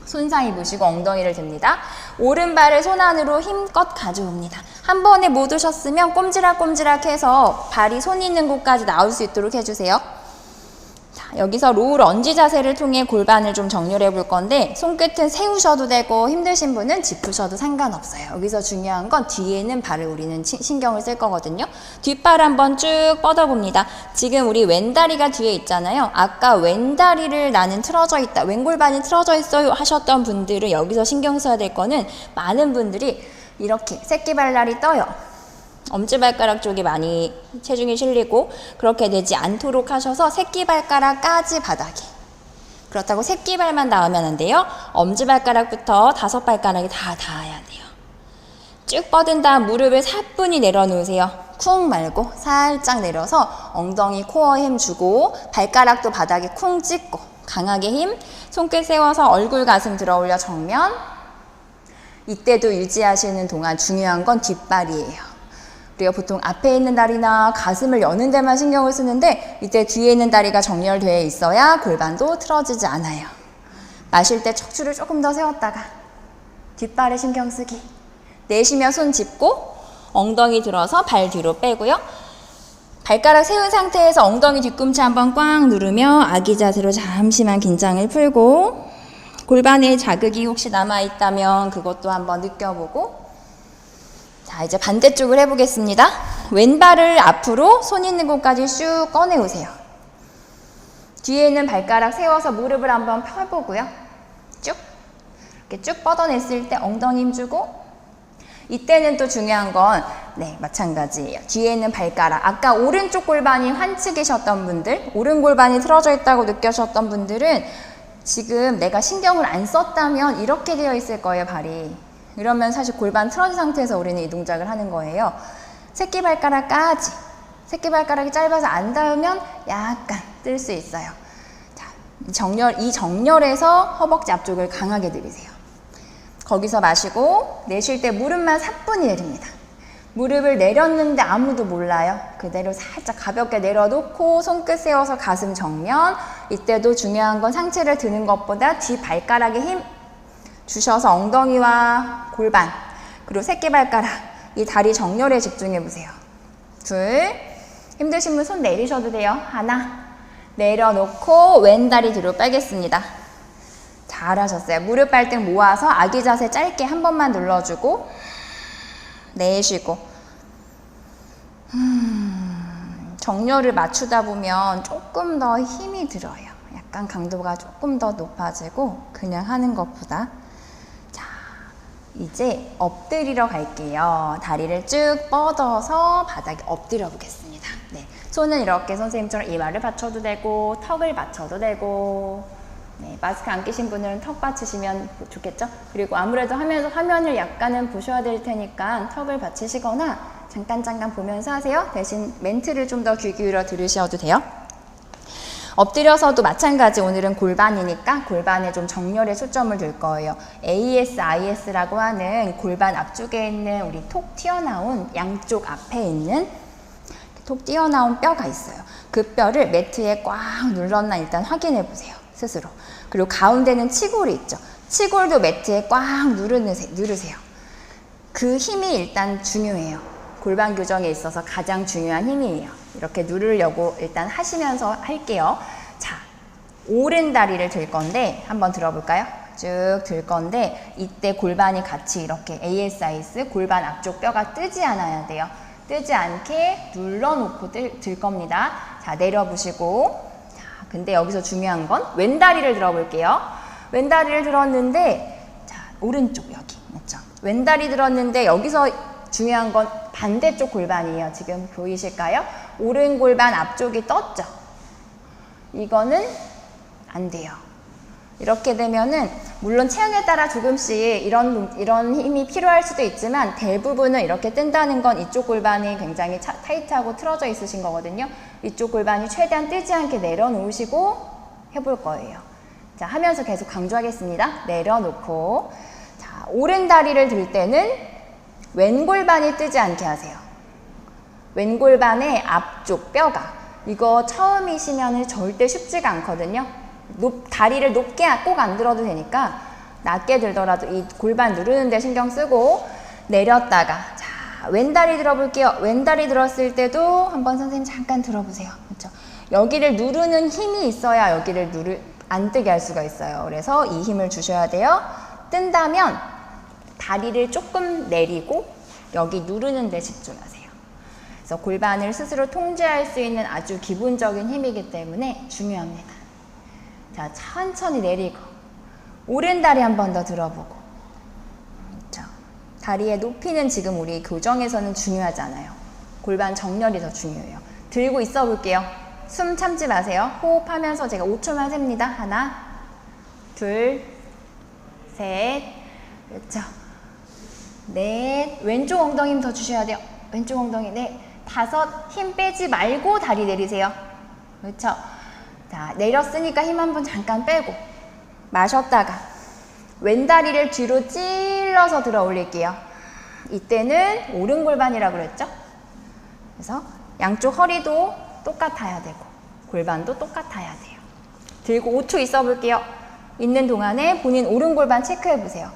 S1: 손 사이 보시고 엉덩이를 듭니다. 오른발을 손 안으로 힘껏 가져옵니다. 한 번에 못 오셨으면 꼼지락꼼지락 해서 발이 손 있는 곳까지 나올 수 있도록 해주세요. 자, 여기서 로우 런지 자세를 통해 골반을 좀 정렬해 볼 건데 손끝은 세우셔도 되고 힘드신 분은 짚으셔도 상관없어요. 여기서 중요한 건 뒤에는 발을 우리는 신경을 쓸 거거든요. 뒷발 한번 쭉 뻗어봅니다. 지금 우리 왼다리가 뒤에 있잖아요. 아까 왼다리를 나는 틀어져 있다, 왼골반이 틀어져 있어요 하셨던 분들은 여기서 신경 써야 될 거는 많은 분들이 이렇게 새끼발날이 떠요. 엄지발가락 쪽에 많이 체중이 실리고 그렇게 되지 않도록 하셔서 새끼발가락까지 바닥에. 그렇다고 새끼발만 닿으면 안 돼요. 엄지발가락부터 5발가락이 다 닿아야 돼요. 쭉 뻗은 다음 무릎을 사뿐히 내려놓으세요. 쿵 말고 살짝 내려서 엉덩이 코어에 힘 주고 발가락도 바닥에 쿵 찍고 강하게 힘, 손끝 세워서 얼굴 가슴 들어 올려 정면. 이때도 유지하시는 동안 중요한 건 뒷발이에요. 우리가 보통 앞에 있는 다리나 가슴을 여는 데만 신경을 쓰는데 이때 뒤에 있는 다리가 정렬되어 있어야 골반도 틀어지지 않아요. 마실 때 척추를 조금 더 세웠다가 뒷발에 신경 쓰기. 내쉬며 손 짚고 엉덩이 들어서 발 뒤로 빼고요. 발가락 세운 상태에서 엉덩이 뒤꿈치 한번 꽉 누르며 아기 자세로 잠시만 긴장을 풀고 골반에 자극이 혹시 남아있다면 그것도 한번 느껴보고 자, 이제 반대쪽을 해보겠습니다. 왼발을 앞으로 손 있는 곳까지 슉 꺼내오세요. 뒤에 있는 발가락 세워서 무릎을 한번 펴보고요. 쭉 이렇게 쭉 뻗어냈을 때 엉덩이 힘주고 이때는 또 중요한 건 마찬가지예요. 뒤에 있는 발가락 아까 오른쪽 골반이 환측이셨던 분들 오른 골반이 틀어져 있다고 느껴졌던 분들은 지금 내가 신경을 안 썼다면 이렇게 되어 있을 거예요. 발이. 이러면 사실 골반 틀어진 상태에서 우리는 이 동작을 하는 거예요. 새끼발가락까지. 새끼발가락이 짧아서 안 닿으면 약간 뜰 수 있어요. 자, 이 정렬에서 허벅지 앞쪽을 강하게 들이세요. 거기서 마시고 내쉴 때 무릎만 사뿐히 내립니다. 무릎을 내렸는데 아무도 몰라요. 그대로 살짝 가볍게 내려놓고 손끝 세워서 가슴 정면. 이때도 중요한 건 상체를 드는 것보다 뒤 발가락에 힘 주셔서 엉덩이와 골반 그리고 새끼발가락 이 다리 정렬에 집중해 보세요. 둘, 힘드신 분 손 내리셔도 돼요. 하나, 내려놓고 왼다리 뒤로 빼겠습니다. 잘하셨어요. 무릎 발등 모아서 아기 자세 짧게 한 번만 눌러주고 내쉬고 정렬을 맞추다 보면 조금 더 힘이 들어요. 약간 강도가 조금 더 높아지고 그냥 하는 것보다. 이제 엎드리러 갈게요. 다리를 쭉 뻗어서 바닥에 엎드려 보겠습니다. 손은 이렇게 선생님처럼 이마를 받쳐도 되고 턱을 받쳐도 되고 마스크 안 끼신 분들은 턱 받치시면 좋겠죠? 그리고 아무래도 하면서 화면을 약간은 보셔야 될 테니까 턱을 받치시거나 잠깐 보면서 하세요. 대신 멘트를 좀 더 귀 기울여 들으셔도 돼요. 엎드려서도 마찬가지 오늘은 골반이니까 골반에 좀 정렬에 초점을 둘 거예요. ASIS라고 하는 골반 앞쪽에 있는 우리 톡 튀어나온 양쪽 앞에 있는 톡 튀어나온 뼈가 있어요. 그 뼈를 매트에 꽉 눌렀나 일단 확인해 보세요. 스스로. 그리고 가운데는 치골이 있죠. 치골도 매트에 꽉 누르세요. 그 힘이 일단 중요해요. 골반 교정에 있어서 가장 중요한 힘이에요. 이렇게 누르려고 일단 하시면서 할게요. 자, 오른 다리를 들 건데 한번 들어볼까요? 쭉 들 건데 이때 골반이 같이 이렇게 ASIS 골반 앞쪽 뼈가 뜨지 않아야 돼요. 뜨지 않게 눌러놓고 들 겁니다. 자, 내려보시고 자, 근데 여기서 중요한 건 왼다리를 들어볼게요. 왼다리를 들었는데 자, 오른쪽 여기 맞죠? 왼다리 들었는데 여기서 중요한 건 반대쪽 골반이에요. 지금 보이실까요? 오른 골반 앞쪽이 떴죠? 이거는 안 돼요. 이렇게 되면은 물론 체형에 따라 조금씩 이런 힘이 필요할 수도 있지만 대부분은 이렇게 뜬다는 건 이쪽 골반이 굉장히 타이트하고 틀어져 있으신 거거든요. 이쪽 골반이 최대한 뜨지 않게 내려놓으시고 해볼 거예요. 자, 하면서 계속 강조하겠습니다. 내려놓고 자, 오른 다리를 들 때는 왼 골반이 뜨지 않게 하세요. 왼 골반의 앞쪽 뼈가, 이거 처음이시면 절대 쉽지가 않거든요. 다리를 높게 꼭 안 들어도 되니까 낮게 들더라도 이 골반 누르는 데 신경 쓰고 내렸다가, 자, 왼다리 들어볼게요. 왼다리 들었을 때도 한번 선생님 잠깐 들어보세요. 그렇죠? 여기를 누르는 힘이 있어야 여기를 안 뜨게 할 수가 있어요. 그래서 이 힘을 주셔야 돼요. 뜬다면 다리를 조금 내리고 여기 누르는 데 집중하세요. 그래서 골반을 스스로 통제할 수 있는 아주 기본적인 힘이기 때문에 중요합니다. 자, 천천히 내리고 오른 다리 한 번 더 들어보고. 그렇죠? 다리의 높이는 지금 우리 교정에서는 중요하지 않아요. 골반 정렬이 더 중요해요. 들고 있어 볼게요. 숨 참지 마세요. 호흡하면서 제가 5초만 셉니다. 하나, 둘, 셋, 그렇죠. 넷, 왼쪽 엉덩이 힘 더 주셔야 돼요. 왼쪽 엉덩이, 넷, 다섯, 힘 빼지 말고 다리 내리세요. 그렇죠. 자, 내렸으니까 힘 한번 잠깐 빼고 마셨다가 왼다리를 뒤로 찔러서 들어 올릴게요. 이때는 오른 골반이라고 그랬죠. 그래서 양쪽 허리도 똑같아야 되고 골반도 똑같아야 돼요. 들고 5초 있어 볼게요. 있는 동안에 본인 오른 골반 체크해 보세요.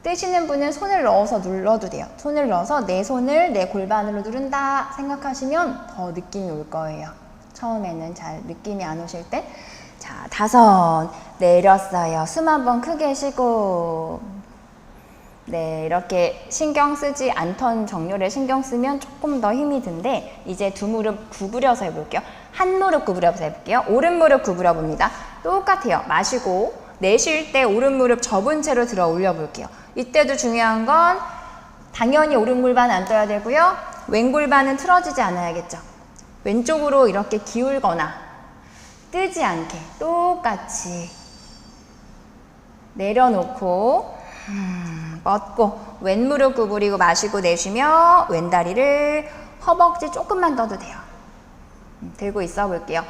S1: 뜨시는 분은 손을 넣어서 눌러도 돼요. 손을 넣어서 내 손을 내 골반으로 누른다 생각하시면 더 느낌이 올 거예요. 처음에는 잘 느낌이 안 오실 때. 자, 다섯, 내렸어요. 숨 한번 크게 쉬고. 네, 이렇게 신경 쓰지 않던 정렬에 신경 쓰면 조금 더 힘이 든데, 이제 두 무릎 구부려서 해볼게요. 한 무릎 구부려서 해볼게요. 오른 무릎 구부려 봅니다. 똑같아요. 마시고 내쉴 때 오른 무릎 접은 채로 들어 올려 볼게요. 이때도 중요한 건 당연히 오른 골반 안 떠야 되고요. 왼 골반은 틀어지지 않아야겠죠. 왼쪽으로 이렇게 기울거나 뜨지 않게 똑같이 내려놓고 뻗고 왼 무릎 구부리고 마시고 내쉬며 왼 다리를 허벅지 조금만 떠도 돼요. 들고 있어 볼게요.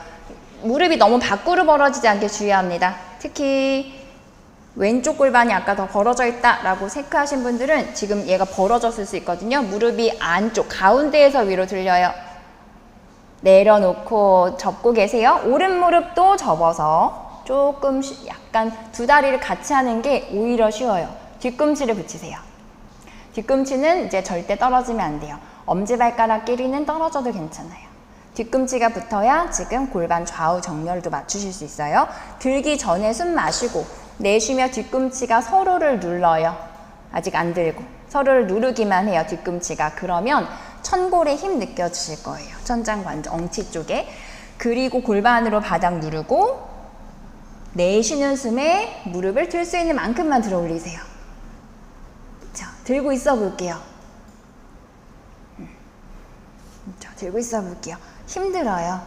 S1: 무릎이 너무 밖으로 벌어지지 않게 주의합니다. 특히 왼쪽 골반이 아까 더 벌어져 있다라고 체크하신 분들은 지금 얘가 벌어졌을 수 있거든요. 무릎이 안쪽 가운데에서 위로 들려요. 내려놓고 접고 계세요. 오른 무릎도 접어서 조금 약간 두 다리를 같이 하는 게 오히려 쉬워요. 뒤꿈치를 붙이세요. 뒤꿈치는 이제 절대 떨어지면 안 돼요. 엄지발가락 길이는 떨어져도 괜찮아요. 뒤꿈치가 붙어야 지금 골반 좌우 정렬도 맞추실 수 있어요. 들기 전에 숨 마시고 내쉬며 뒤꿈치가 서로를 눌러요. 아직 안 들고 서로를 누르기만 해요. 뒤꿈치가. 그러면 천골에 힘 느껴지실 거예요. 천장관절, 엉치 쪽에. 그리고 골반으로 바닥 누르고 내쉬는 숨에 무릎을 들 수 있는 만큼만 들어 올리세요. 자, 들고 있어 볼게요. 자, 들고 있어 볼게요. 힘들어요.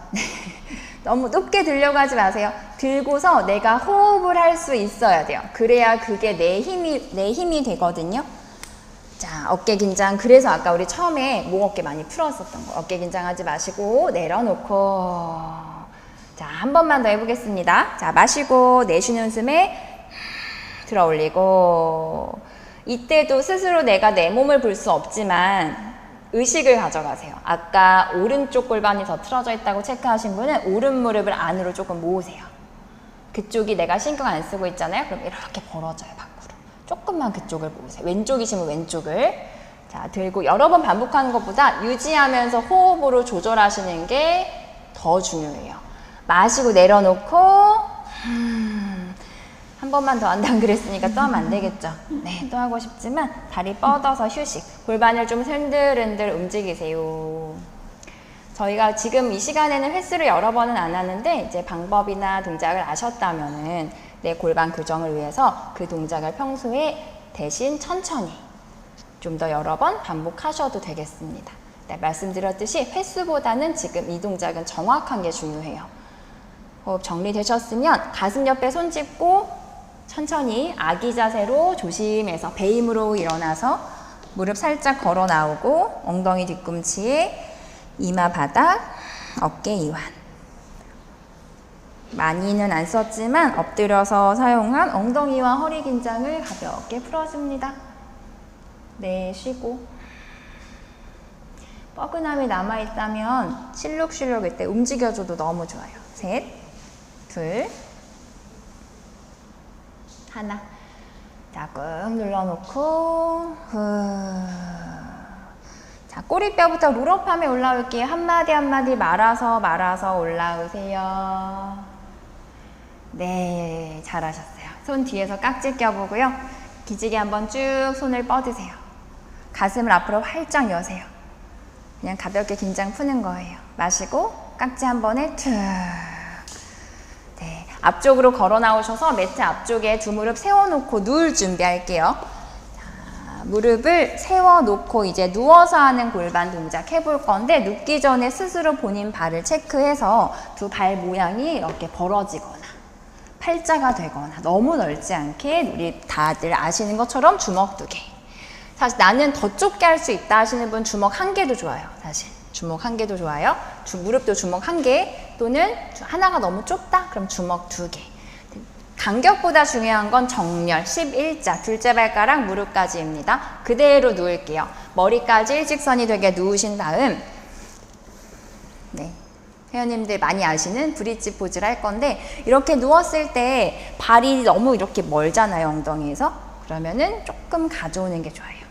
S1: 너무 높게 들려고 하지 마세요. 들고서 내가 호흡을 할 수 있어야 돼요. 그래야 그게 내 힘이 되거든요. 자, 어깨 긴장. 그래서 아까 우리 처음에 목 어깨 많이 풀었었던 거. 어깨 긴장하지 마시고 내려놓고. 자, 한 번만 더 해보겠습니다. 자, 마시고 내쉬는 숨에 들어 올리고. 이때도 스스로 내가 내 몸을 볼 수 없지만 의식을 가져가세요. 아까 오른쪽 골반이 더 틀어져 있다고 체크하신 분은 오른 무릎을 안으로 조금 모으세요. 그쪽이 내가 신경 안 쓰고 있잖아요. 그럼 이렇게 벌어져요, 밖으로. 조금만 그쪽을 모으세요. 왼쪽이시면 왼쪽을. 자, 들고 여러 번 반복하는 것보다 유지하면서 호흡으로 조절하시는 게 더 중요해요. 마시고 내려놓고 한 번만 더 한다고 그랬으니까 또 하면 안 되겠죠. 네, 또 하고 싶지만 다리 뻗어서 휴식. 골반을 좀 흔들흔들 움직이세요. 저희가 지금 이 시간에는 횟수를 여러 번은 안 하는데 이제 방법이나 동작을 아셨다면은 내 골반 교정을 위해서 그 동작을 평소에 대신 천천히 좀 더 여러 번 반복하셔도 되겠습니다. 네, 말씀드렸듯이 횟수보다는 지금 이 동작은 정확한 게 중요해요. 호흡 정리되셨으면 가슴 옆에 손 짚고 천천히 아기 자세로 조심해서 배 힘으로 일어나서 무릎 살짝 걸어 나오고 엉덩이 뒤꿈치에 이마 바닥, 어깨 이완. 많이는 안 썼지만 엎드려서 사용한 엉덩이와 허리 긴장을 가볍게 풀어줍니다. 네, 쉬고. 뻐근함이 남아있다면 실룩실룩 이때 움직여줘도 너무 좋아요. 셋, 둘, 하나. 자, 꾹 눌러놓고 자, 꼬리뼈부터 롤업함에 올라올게요. 한마디 한마디 말아서 올라오세요. 네, 잘하셨어요. 손 뒤에서 깍지 껴보고요. 기지개 한번 쭉 손을 뻗으세요. 가슴을 앞으로 활짝 여세요. 그냥 가볍게 긴장 푸는 거예요. 마시고 깍지 한 번에 툭. 네, 앞쪽으로 걸어 나오셔서 매트 앞쪽에 두 무릎 세워놓고 누울 준비할게요. 자, 무릎을 세워놓고 이제 누워서 하는 골반 동작 해볼 건데 눕기 전에 스스로 본인 발을 체크해서 두 발 모양이 이렇게 벌어지거나 팔자가 되거나 너무 넓지 않게 우리 다들 아시는 것처럼 주먹 2개. 사실 나는 더 좁게 할 수 있다 하시는 분 주먹 1개도 좋아요. 사실 주먹 1개도 좋아요. 무릎도 주먹 1개 또는 하나가 너무 좁다? 그럼 주먹 2개. 간격보다 중요한 건 정렬 11자 둘째 발가락 무릎까지입니다. 그대로 누울게요. 머리까지 일직선이 되게 누우신 다음 네, 회원님들 많이 아시는 브릿지 포즈를 할 건데 이렇게 누웠을 때 발이 너무 이렇게 멀잖아요. 엉덩이에서. 그러면은 조금 가져오는 게 좋아요.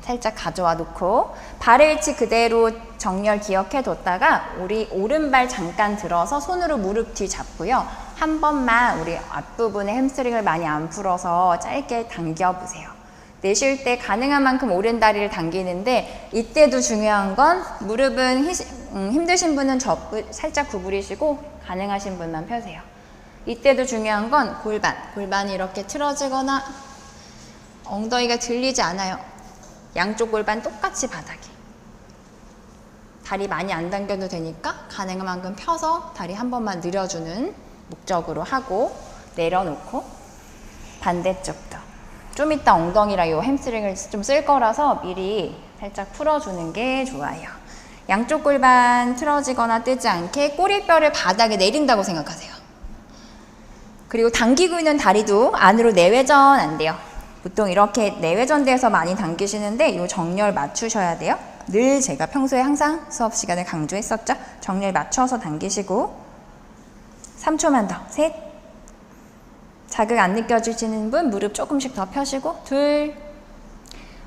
S1: 살짝 가져와 놓고 발의 위치 그대로 정렬 기억해 뒀다가 우리 오른발 잠깐 들어서 손으로 무릎 뒤 잡고요. 한 번만 우리 앞부분에 햄스트링을 많이 안 풀어서 짧게 당겨 보세요. 내쉴 때 가능한 만큼 오른 다리를 당기는데 이때도 중요한 건 무릎은 힘드신 분은 살짝 구부리시고 가능하신 분만 펴세요. 이때도 중요한 건 골반이 이렇게 틀어지거나 엉덩이가 들리지 않아요. 양쪽 골반 똑같이 바닥에. 다리 많이 안 당겨도 되니까 가능한 만큼 펴서 다리 한 번만 늘려주는 목적으로 하고 내려놓고 반대쪽도. 좀 이따 엉덩이랑 요 햄스트링을 좀 쓸 거라서 미리 살짝 풀어주는 게 좋아요. 양쪽 골반 틀어지거나 뜨지 않게 꼬리뼈를 바닥에 내린다고 생각하세요. 그리고 당기고 있는 다리도 안으로 내외전 안 돼요. 보통 이렇게 내외전대에서 많이 당기시는데 이 정렬 맞추셔야 돼요. 늘 제가 평소에 항상 수업 시간에 강조했었죠. 정렬 맞춰서 당기시고 3초만 더. 셋. 자극 안 느껴지시는 분 무릎 조금씩 더 펴시고 둘.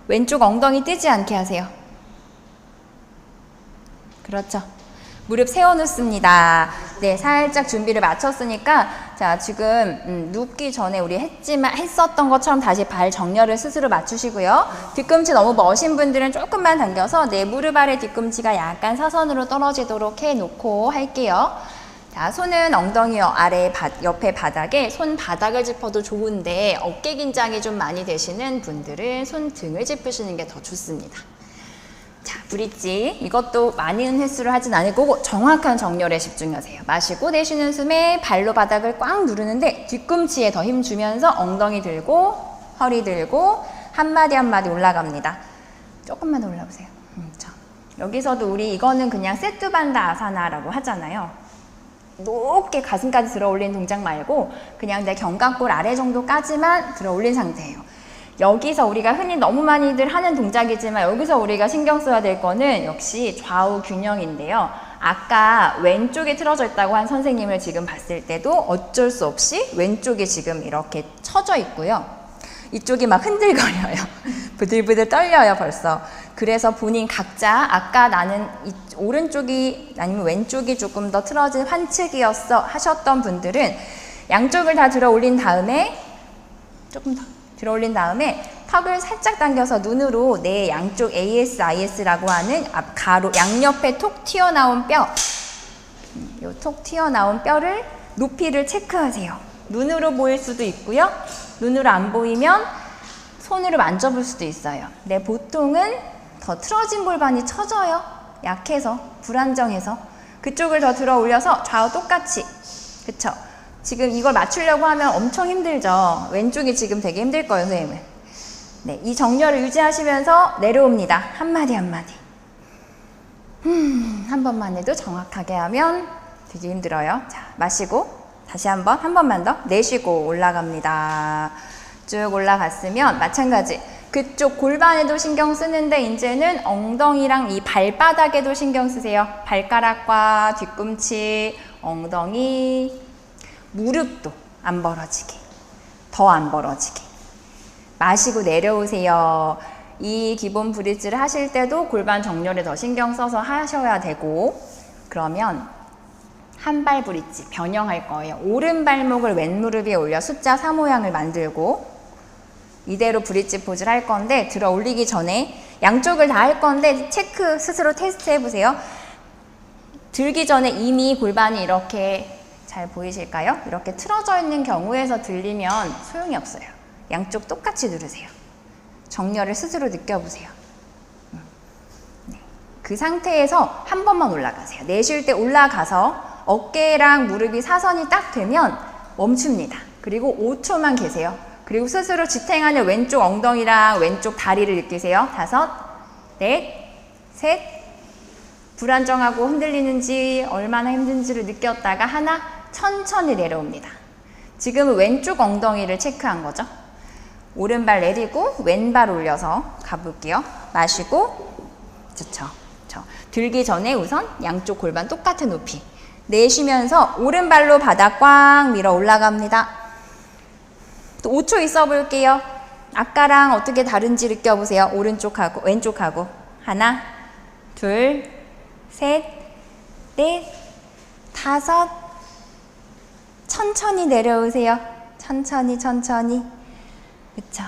S1: 왼쪽 엉덩이 뜨지 않게 하세요. 그렇죠. 무릎 세워놓습니다. 네, 살짝 준비를 마쳤으니까 자 지금 눕기 전에 우리 했었던 것처럼 다시 발 정렬을 스스로 맞추시고요. 뒤꿈치 너무 머신 분들은 조금만 당겨서 내 무릎 아래 뒤꿈치가 약간 사선으로 떨어지도록 해놓고 할게요. 자, 손은 엉덩이 아래 옆에 바닥에 손바닥을 짚어도 좋은데 어깨 긴장이 좀 많이 되시는 분들은 손등을 짚으시는 게 더 좋습니다. 자, 브릿지. 이것도 많은 횟수를 하진 않을 거고 정확한 정렬에 집중하세요. 마시고 내쉬는 숨에 발로 바닥을 꽉 누르는데 뒤꿈치에 더 힘 주면서 엉덩이 들고 허리 들고 한마디 한마디 올라갑니다. 조금만 더 올라오세요. 여기서도 우리 이거는 그냥 세뚜반다 아사나라고 하잖아요. 높게 가슴까지 들어 올린 동작 말고 그냥 내 견갑골 아래 정도까지만 들어 올린 상태예요. 여기서 우리가 흔히 너무 많이들 하는 동작이지만 여기서 우리가 신경 써야 될 거는 역시 좌우 균형인데요. 아까 왼쪽에 틀어져 있다고 한 선생님을 지금 봤을 때도 어쩔 수 없이 왼쪽이 지금 이렇게 처져 있고요. 이쪽이 막 흔들거려요. 부들부들 떨려요 벌써. 그래서 본인 각자 아까 나는 오른쪽이 아니면 왼쪽이 조금 더 틀어진 환측이었어 하셨던 분들은 양쪽을 다 들어 올린 다음에 조금 더 들어 올린 다음에 턱을 살짝 당겨서 눈으로 내 양쪽 ASIS라고 하는 앞 가로 양옆에 톡 튀어나온 뼈, 요 톡 튀어나온 뼈를 높이를 체크하세요. 눈으로 보일 수도 있고요. 눈으로 안 보이면 손으로 만져볼 수도 있어요. 근데 보통은 더 틀어진 골반이 처져요. 약해서 불안정해서 그쪽을 더 들어 올려서 좌우 똑같이. 그쵸? 지금 이걸 맞추려고 하면 엄청 힘들죠. 왼쪽이 지금 되게 힘들 거예요, 선생님은. 네, 이 정렬을 유지하시면서 내려옵니다. 한마디 한마디. 한 번만 해도 정확하게 하면 되게 힘들어요. 자, 마시고 다시 한 번만 더 내쉬고 올라갑니다. 쭉 올라갔으면 마찬가지. 그쪽 골반에도 신경 쓰는데 이제는 엉덩이랑 이 발바닥에도 신경 쓰세요. 발가락과 뒤꿈치, 엉덩이, 무릎도 안 벌어지게, 더 안 벌어지게. 마시고 내려오세요. 이 기본 브릿지를 하실 때도 골반 정렬에 더 신경 써서 하셔야 되고, 그러면 한 발 브릿지 변형할 거예요. 오른 발목을 왼 무릎 위에 올려 숫자 4 모양을 만들고 이대로 브릿지 포즈를 할 건데, 들어 올리기 전에 양쪽을 다 할 건데 체크 스스로 테스트 해보세요. 들기 전에 이미 골반이 이렇게, 잘 보이실까요? 이렇게 틀어져 있는 경우에서 들리면 소용이 없어요. 양쪽 똑같이 누르세요. 정렬을 스스로 느껴보세요. 네. 그 상태에서 한 번만 올라가세요. 내쉴 때 올라가서 어깨랑 무릎이 사선이 딱 되면 멈춥니다. 그리고 5초만 계세요. 그리고 스스로 지탱하는 왼쪽 엉덩이랑 왼쪽 다리를 느끼세요. 5, 4, 셋. 불안정하고 흔들리는지 얼마나 힘든지를 느꼈다가 하나, 천천히 내려옵니다. 지금은 왼쪽 엉덩이를 체크한 거죠. 오른발 내리고 왼발 올려서 가볼게요. 마시고, 좋죠. 들기 전에 우선 양쪽 골반 똑같은 높이. 내쉬면서 오른발로 바닥 꽉 밀어 올라갑니다. 또 5초 있어 볼게요. 아까랑 어떻게 다른지 느껴보세요. 오른쪽하고 왼쪽하고. 하나, 둘, 셋, 넷, 5. 천천히 내려오세요. 천천히. 그쵸?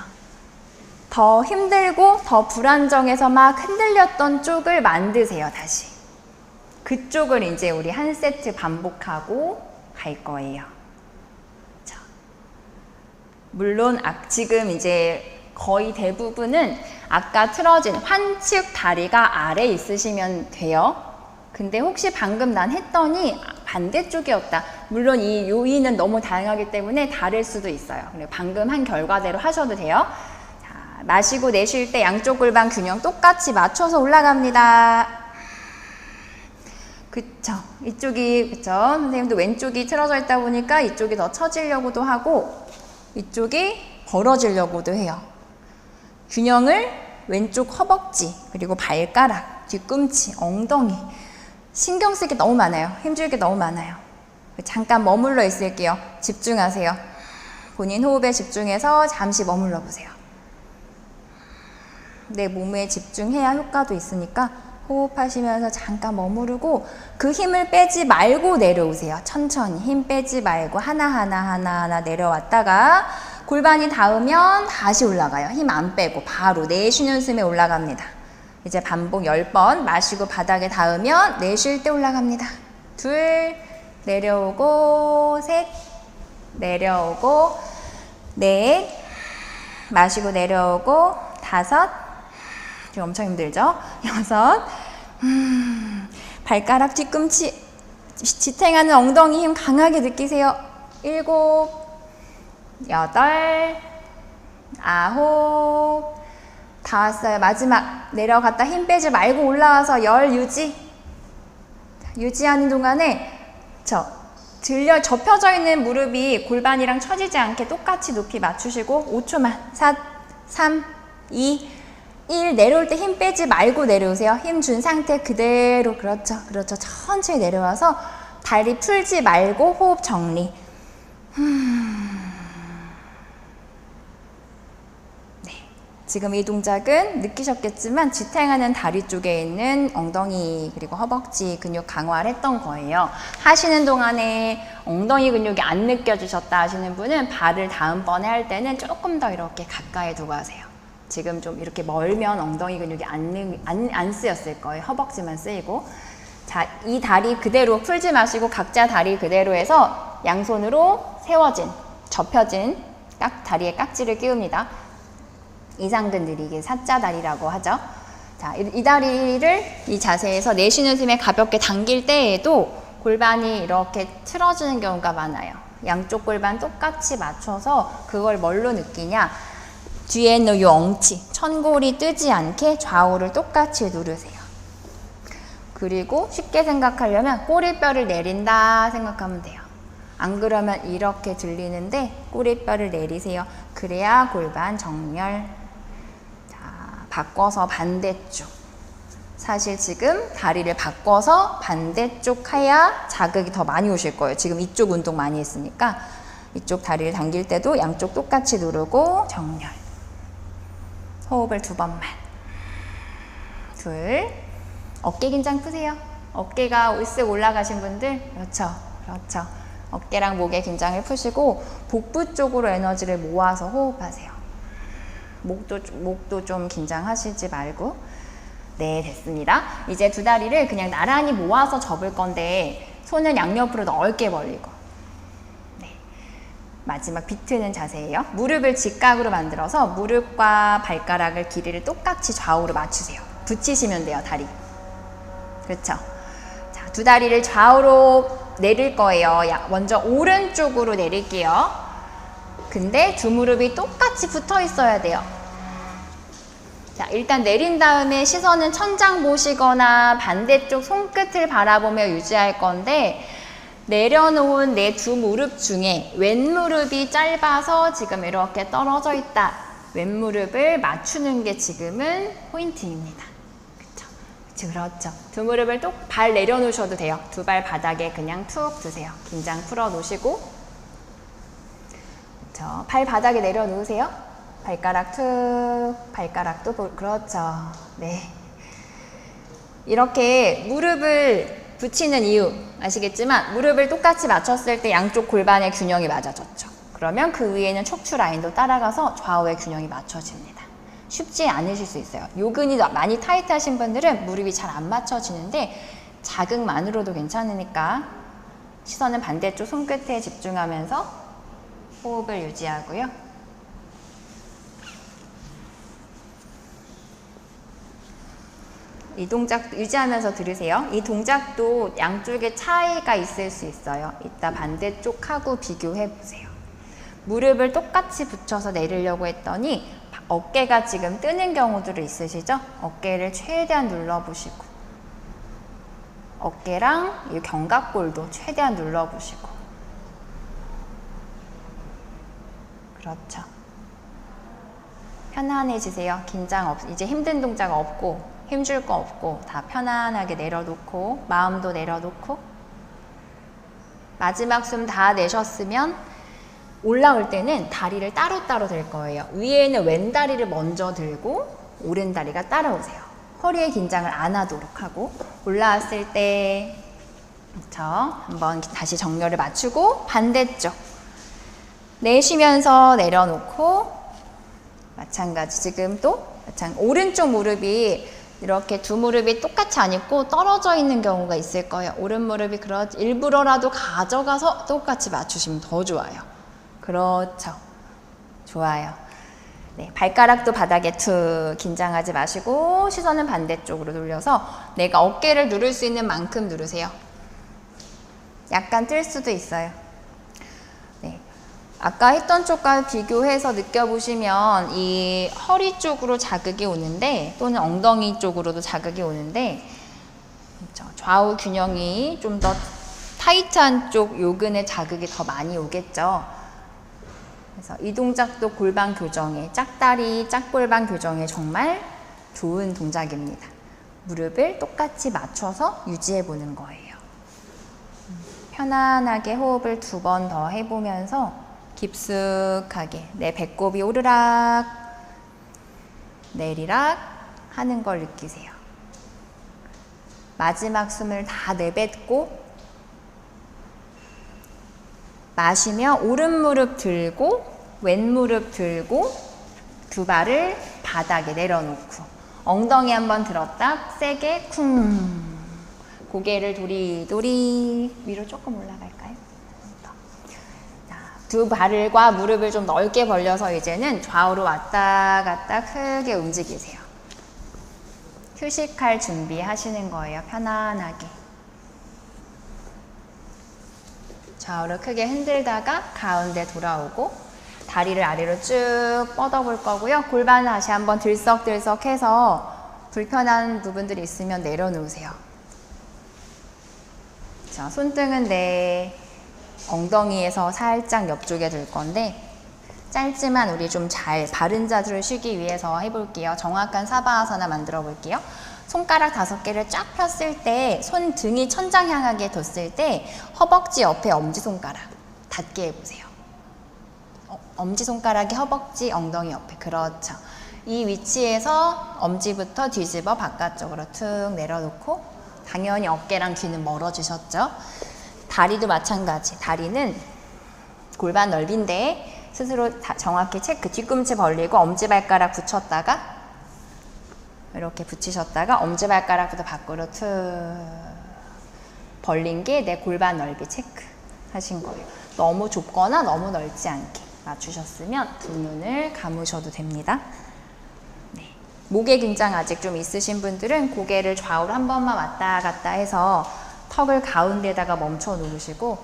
S1: 더 힘들고 더 불안정해서 막 흔들렸던 쪽을 만드세요. 다시. 그쪽을 이제 우리 한 세트 반복하고 갈 거예요. 그쵸? 물론 지금 이제 거의 대부분은 아까 틀어진 환측 다리가 아래 있으시면 돼요. 근데 혹시 방금 난 했더니 반대쪽이었다. 물론 이 요인은 너무 다양하기 때문에 다를 수도 있어요. 방금 한 결과대로 하셔도 돼요. 자, 마시고 내쉴 때 양쪽 골반 균형 똑같이 맞춰서 올라갑니다. 그쵸. 이쪽이, 그쵸. 선생님도 왼쪽이 틀어져 있다 보니까 이쪽이 더 처지려고도 하고 이쪽이 벌어지려고도 해요. 균형을 왼쪽 허벅지, 그리고 발가락, 뒤꿈치, 엉덩이. 신경 쓸 게 너무 많아요. 힘줄 게 너무 많아요. 잠깐 머물러 있을게요. 집중하세요. 본인 호흡에 집중해서 잠시 머물러 보세요. 내 몸에 집중해야 효과도 있으니까 호흡하시면서 잠깐 머무르고 그 힘을 빼지 말고 내려오세요. 천천히 힘 빼지 말고 하나하나 내려왔다가 골반이 닿으면 다시 올라가요. 힘 안 빼고 바로 내쉬는 숨에 올라갑니다. 이제 반복 10번. 마시고 바닥에 닿으면 내쉴 때 올라갑니다. 2, 내려오고 3, 내려오고 4, 마시고 내려오고 5, 지금 엄청 힘들죠? 6, 발가락 뒤꿈치 지탱하는 엉덩이 힘 강하게 느끼세요. 7, 8, 9, 다 왔어요. 마지막 내려갔다 힘 빼지 말고 올라와서 10 유지. 유지하는 동안에 접혀져 있는 무릎이 골반이랑 처지지 않게 똑같이 높이 맞추시고 5초만. 4, 3, 2, 1. 내려올 때 힘 빼지 말고 내려오세요. 힘 준 상태 그대로. 그렇죠. 천천히 내려와서 다리 풀지 말고 호흡 정리. 지금 이 동작은 느끼셨겠지만 지탱하는 다리 쪽에 있는 엉덩이 그리고 허벅지 근육 강화를 했던 거예요. 하시는 동안에 엉덩이 근육이 안 느껴지셨다 하시는 분은 발을 다음번에 할 때는 조금 더 이렇게 가까이 두고 하세요. 지금 좀 이렇게 멀면 엉덩이 근육이 안 쓰였을 거예요. 허벅지만 쓰이고. 자, 이 다리 그대로 풀지 마시고 각자 다리 그대로 해서 양손으로 세워진, 접혀진 다리에 깍지를 끼웁니다. 이상근 느리게 사자다리라고 하죠. 자, 이 다리를 이 자세에서 내쉬는 숨에 가볍게 당길 때에도 골반이 이렇게 틀어지는 경우가 많아요. 양쪽 골반 똑같이 맞춰서 그걸 뭘로 느끼냐? 뒤에 있는 이 엉치, 천골이 뜨지 않게 좌우를 똑같이 누르세요. 그리고 쉽게 생각하려면 꼬리뼈를 내린다 생각하면 돼요. 안 그러면 이렇게 들리는데 꼬리뼈를 내리세요. 그래야 골반 정렬. 자, 바꿔서 반대쪽. 사실 지금 다리를 바꿔서 반대쪽 해야 자극이 더 많이 오실 거예요. 지금 이쪽 운동 많이 했으니까 이쪽 다리를 당길 때도 양쪽 똑같이 누르고 정렬. 호흡을 2번만. 둘. 어깨 긴장 푸세요. 어깨가 으쓱 올라가신 분들, 그렇죠, 그렇죠. 어깨랑 목의 긴장을 푸시고 복부 쪽으로 에너지를 모아서 호흡하세요. 목도 좀 긴장하시지 말고. 네, 됐습니다. 이제 두 다리를 그냥 나란히 모아서 접을 건데 손을 양옆으로 넓게 벌리고. 네, 마지막 비트는 자세예요. 무릎을 직각으로 만들어서 무릎과 발가락을 길이를 똑같이 좌우로 맞추세요. 붙이시면 돼요, 다리. 그렇죠. 자, 두 다리를 좌우로 내릴 거예요. 먼저 오른쪽으로 내릴게요. 근데 두 무릎이 똑같이 붙어 있어야 돼요. 자, 일단 내린 다음에 시선은 천장 보시거나 반대쪽 손끝을 바라보며 유지할 건데 내려놓은 내 두 무릎 중에 왼무릎이 짧아서 지금 이렇게 떨어져 있다. 왼무릎을 맞추는 게 지금은 포인트입니다. 그렇죠. 두 무릎을 발 내려놓으셔도 돼요. 두 발 바닥에 그냥 툭 두세요. 긴장 풀어 놓으시고. 그렇죠. 발 바닥에 내려놓으세요. 발가락 툭, 발가락도 그렇죠. 네. 이렇게 무릎을 붙이는 이유 아시겠지만 무릎을 똑같이 맞췄을 때 양쪽 골반의 균형이 맞아졌죠. 그러면 그 위에는 척추 라인도 따라가서 좌우의 균형이 맞춰집니다. 쉽지 않으실 수 있어요. 요근이 많이 타이트하신 분들은 무릎이 잘 안 맞춰지는데 자극만으로도 괜찮으니까 시선은 반대쪽 손끝에 집중하면서 호흡을 유지하고요. 이 동작 유지하면서 들으세요. 이 동작도 양쪽에 차이가 있을 수 있어요. 이따 반대쪽하고 비교해 보세요. 무릎을 똑같이 붙여서 내리려고 했더니 어깨가 지금 뜨는 경우들이 있으시죠? 어깨를 최대한 눌러보시고 어깨랑 이 견갑골도 최대한 눌러보시고 그렇죠. 편안해지세요. 긴장 이제 힘든 동작 없고 힘줄 거 없고 다 편안하게 내려놓고 마음도 내려놓고 마지막 숨 다 내셨으면 올라올 때는 다리를 따로따로 들 거예요. 위에는 왼 다리를 먼저 들고 오른 다리가 따라오세요. 허리에 긴장을 안 하도록 하고 올라왔을 때 그렇죠. 한번 다시 정렬을 맞추고 반대쪽 내쉬면서 내려놓고 마찬가지 지금 또 오른쪽 무릎이 이렇게 두 무릎이 똑같이 안 있고 떨어져 있는 경우가 있을 거예요. 오른 무릎이 일부러라도 가져가서 똑같이 맞추시면 더 좋아요. 그렇죠. 좋아요. 네, 발가락도 바닥에 툭 긴장하지 마시고 시선은 반대쪽으로 돌려서 내가 어깨를 누를 수 있는 만큼 누르세요. 약간 뜰 수도 있어요. 네, 아까 했던 쪽과 비교해서 느껴보시면 이 허리 쪽으로 자극이 오는데 또는 엉덩이 쪽으로도 자극이 오는데 그렇죠. 좌우 균형이 좀 더 타이트한 쪽 요근에 자극이 더 많이 오겠죠. 그래서 이 동작도 골반 교정에 짝다리, 짝골반 교정에 정말 좋은 동작입니다. 무릎을 똑같이 맞춰서 유지해 보는 거예요. 편안하게 호흡을 2번 더 해보면서 깊숙하게 내 배꼽이 오르락 내리락 하는 걸 느끼세요. 마지막 숨을 다 내뱉고 마시며 오른 무릎 들고 왼 무릎 들고 두 발을 바닥에 내려놓고 엉덩이 한번 들었다 세게 쿵 고개를 도리도리 위로 조금 올라갈까요? 자, 두 발과 무릎을 좀 넓게 벌려서 이제는 좌우로 왔다 갔다 크게 움직이세요. 휴식할 준비하시는 거예요. 편안하게. 좌우로 크게 흔들다가 가운데 돌아오고 다리를 아래로 쭉 뻗어볼 거고요. 골반을 다시 한번 들썩들썩 해서 불편한 부분들이 있으면 내려놓으세요. 자, 손등은 내 엉덩이에서 살짝 옆쪽에 둘 건데 짧지만 우리 좀 잘 바른 자세를 쉬기 위해서 해볼게요. 정확한 사바아사나 만들어 볼게요. 손가락 5개를 쫙 폈을 때 손등이 천장 향하게 뒀을 때 허벅지 옆에 엄지손가락 닿게 해보세요. 엄지손가락이 허벅지 엉덩이 옆에. 그렇죠. 이 위치에서 엄지부터 뒤집어 바깥쪽으로 툭 내려놓고 당연히 어깨랑 귀는 멀어지셨죠. 다리도 마찬가지. 다리는 골반 넓이인데 스스로 정확히 체크. 뒤꿈치 벌리고 엄지발가락 붙였다가 이렇게 붙이셨다가 엄지발가락부터 밖으로 툭 벌린 게 내 골반 넓이 체크 하신 거예요. 너무 좁거나 너무 넓지 않게 맞추셨으면 두 눈을 감으셔도 됩니다. 네. 목에 긴장 아직 좀 있으신 분들은 고개를 좌우로 한 번만 왔다 갔다 해서 턱을 가운데다가 멈춰 놓으시고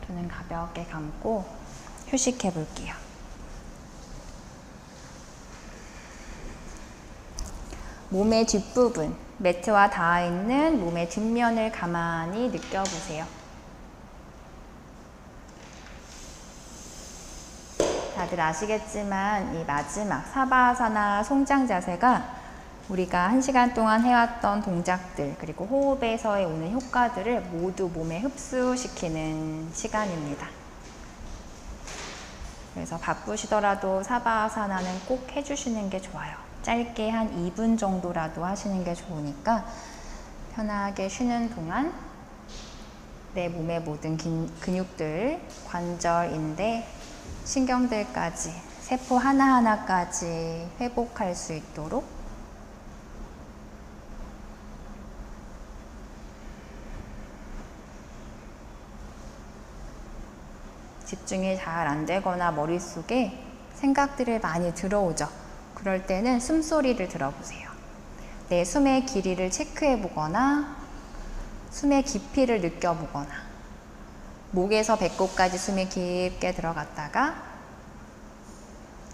S1: 눈은 가볍게 감고 휴식해 볼게요. 몸의 뒷부분, 매트와 닿아 있는 몸의 뒷면을 가만히 느껴보세요. 다들 아시겠지만 이 마지막 사바아사나 송장 자세가 우리가 1시간 동안 해왔던 동작들 그리고 호흡에서의 오는 효과들을 모두 몸에 흡수시키는 시간입니다. 그래서 바쁘시더라도 사바아사나는 꼭 해주시는 게 좋아요. 짧게 한 2분 정도라도 하시는 게 좋으니까 편하게 쉬는 동안 내 몸의 모든 근육들, 관절, 인대, 신경들까지 세포 하나하나까지 회복할 수 있도록 집중이 잘 안 되거나 머릿속에 생각들이 많이 들어오죠. 그럴 때는 숨소리를 들어보세요. 내 숨의 길이를 체크해 보거나 숨의 깊이를 느껴보거나 목에서 배꼽까지 숨이 깊게 들어갔다가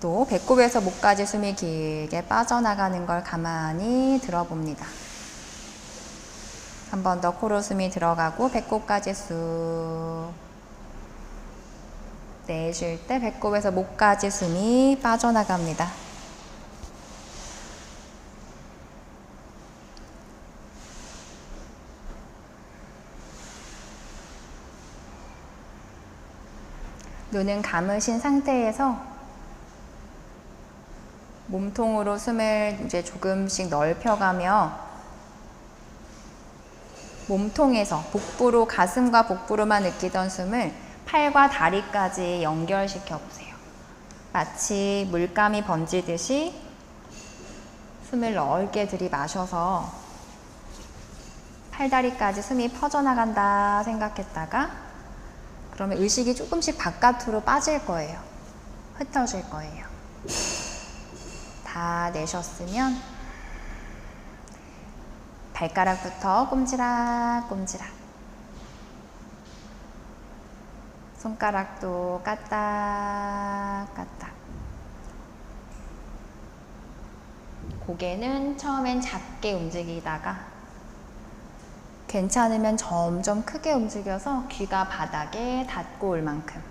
S1: 또 배꼽에서 목까지 숨이 길게 빠져나가는 걸 가만히 들어봅니다. 한 번 더 코로 숨이 들어가고 배꼽까지 쑥 내쉴 때 배꼽에서 목까지 숨이 빠져나갑니다. 눈은 감으신 상태에서 몸통으로 숨을 이제 조금씩 넓혀가며 몸통에서 복부로 가슴과 복부로만 느끼던 숨을 팔과 다리까지 연결시켜 보세요. 마치 물감이 번지듯이 숨을 넓게 들이마셔서 팔다리까지 숨이 퍼져나간다 생각했다가 그러면 의식이 조금씩 바깥으로 빠질 거예요. 흩어질 거예요. 다 내셨으면 발가락부터 꼼지락꼼지락 손가락도 까딱까딱 고개는 처음엔 작게 움직이다가 괜찮으면 점점 크게 움직여서 귀가 바닥에 닿고 올 만큼.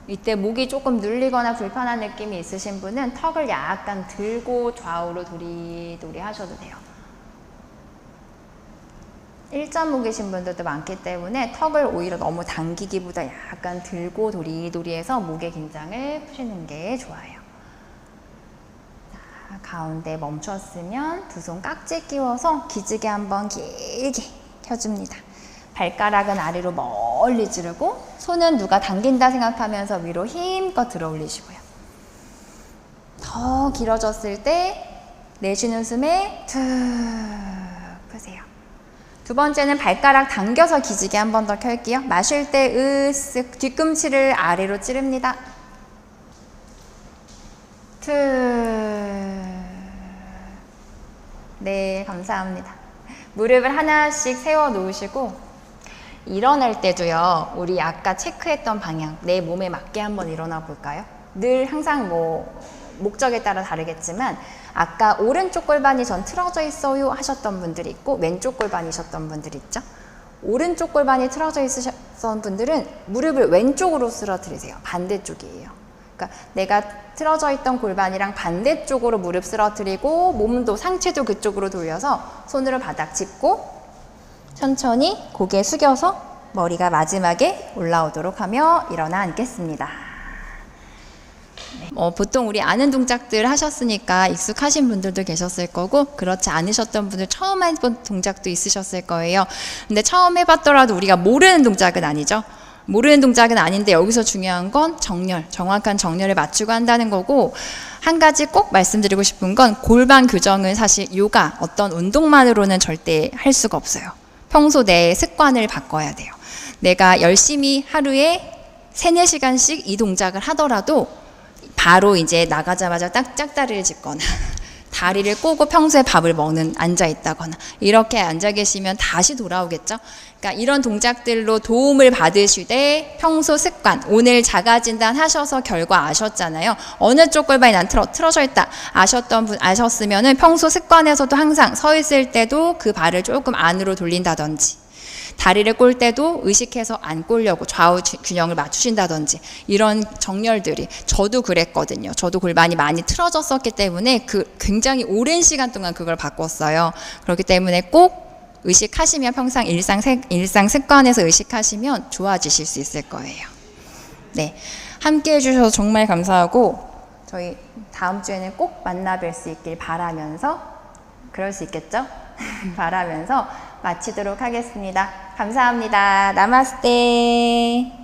S1: 이때 목이 조금 눌리거나 불편한 느낌이 있으신 분은 턱을 약간 들고 좌우로 도리도리 하셔도 돼요. 일자목이신 분들도 많기 때문에 턱을 오히려 너무 당기기보다 약간 들고 도리도리 해서 목의 긴장을 푸시는 게 좋아요. 가운데 멈췄으면 두 손 깍지 끼워서 기지개 한번 길게 펴줍니다. 발가락은 아래로 멀리 지르고 손은 누가 당긴다 생각하면서 위로 힘껏 들어 올리시고요. 더 길어졌을 때 내쉬는 숨에 툭 푸세요. 두 번째는 발가락 당겨서 기지개 한 번 더 켤게요. 마실 때 으쓱 뒤꿈치를 아래로 찌릅니다. 툭. 네, 감사합니다. 무릎을 하나씩 세워 놓으시고 일어날 때도요, 우리 아까 체크했던 방향, 내 몸에 맞게 한번 일어나 볼까요? 늘 항상 목적에 따라 다르겠지만 아까 오른쪽 골반이 전 틀어져 있어요 하셨던 분들이 있고 왼쪽 골반이셨던 분들이 있죠. 오른쪽 골반이 틀어져 있으셨던 분들은 무릎을 왼쪽으로 쓰러뜨리세요. 반대쪽이에요. 그러니까 내가 틀어져 있던 골반이랑 반대쪽으로 무릎 쓰러뜨리고 몸도 상체도 그쪽으로 돌려서 손으로 바닥 짚고 천천히 고개 숙여서 머리가 마지막에 올라오도록 하며 일어나 앉겠습니다. 보통 우리 아는 동작들 하셨으니까 익숙하신 분들도 계셨을 거고 그렇지 않으셨던 분들 처음 해본 동작도 있으셨을 거예요. 근데 처음 해봤더라도 우리가 모르는 동작은 아니죠. 모르는 동작은 아닌데 여기서 중요한 건 정렬, 정확한 정렬을 맞추고 한다는 거고 한 가지 꼭 말씀드리고 싶은 건 골반 교정은 사실 요가 어떤 운동만으로는 절대 할 수가 없어요. 평소 내 습관을 바꿔야 돼요. 내가 열심히 하루에 3-4시간씩 이 동작을 하더라도 바로 이제 나가자마자 딱 짝다리를 짚거나 다리를 꼬고 평소에 밥을 앉아 있다거나 이렇게 앉아 계시면 다시 돌아오겠죠. 그러니까 이런 동작들로 도움을 받으시되 평소 습관, 오늘 자가진단 하셔서 결과 아셨잖아요. 어느 쪽 골반이 난 틀어져 있다 아셨으면은 평소 습관에서도 항상 서 있을 때도 그 발을 조금 안으로 돌린다든지 다리를 꼴 때도 의식해서 안 꼴려고 좌우 균형을 맞추신다든지 이런 정렬들이 저도 그랬거든요. 저도 골반이 많이 틀어졌었기 때문에 굉장히 오랜 시간 동안 그걸 바꿨어요. 그렇기 때문에 꼭 의식하시면 평상 일상 습관에서 의식하시면 좋아지실 수 있을 거예요. 네, 함께 해주셔서 정말 감사하고 저희 다음 주에는 꼭 만나 뵐 수 있길 바라면서 그럴 수 있겠죠? 바라면서 마치도록 하겠습니다. 감사합니다. 나마스테.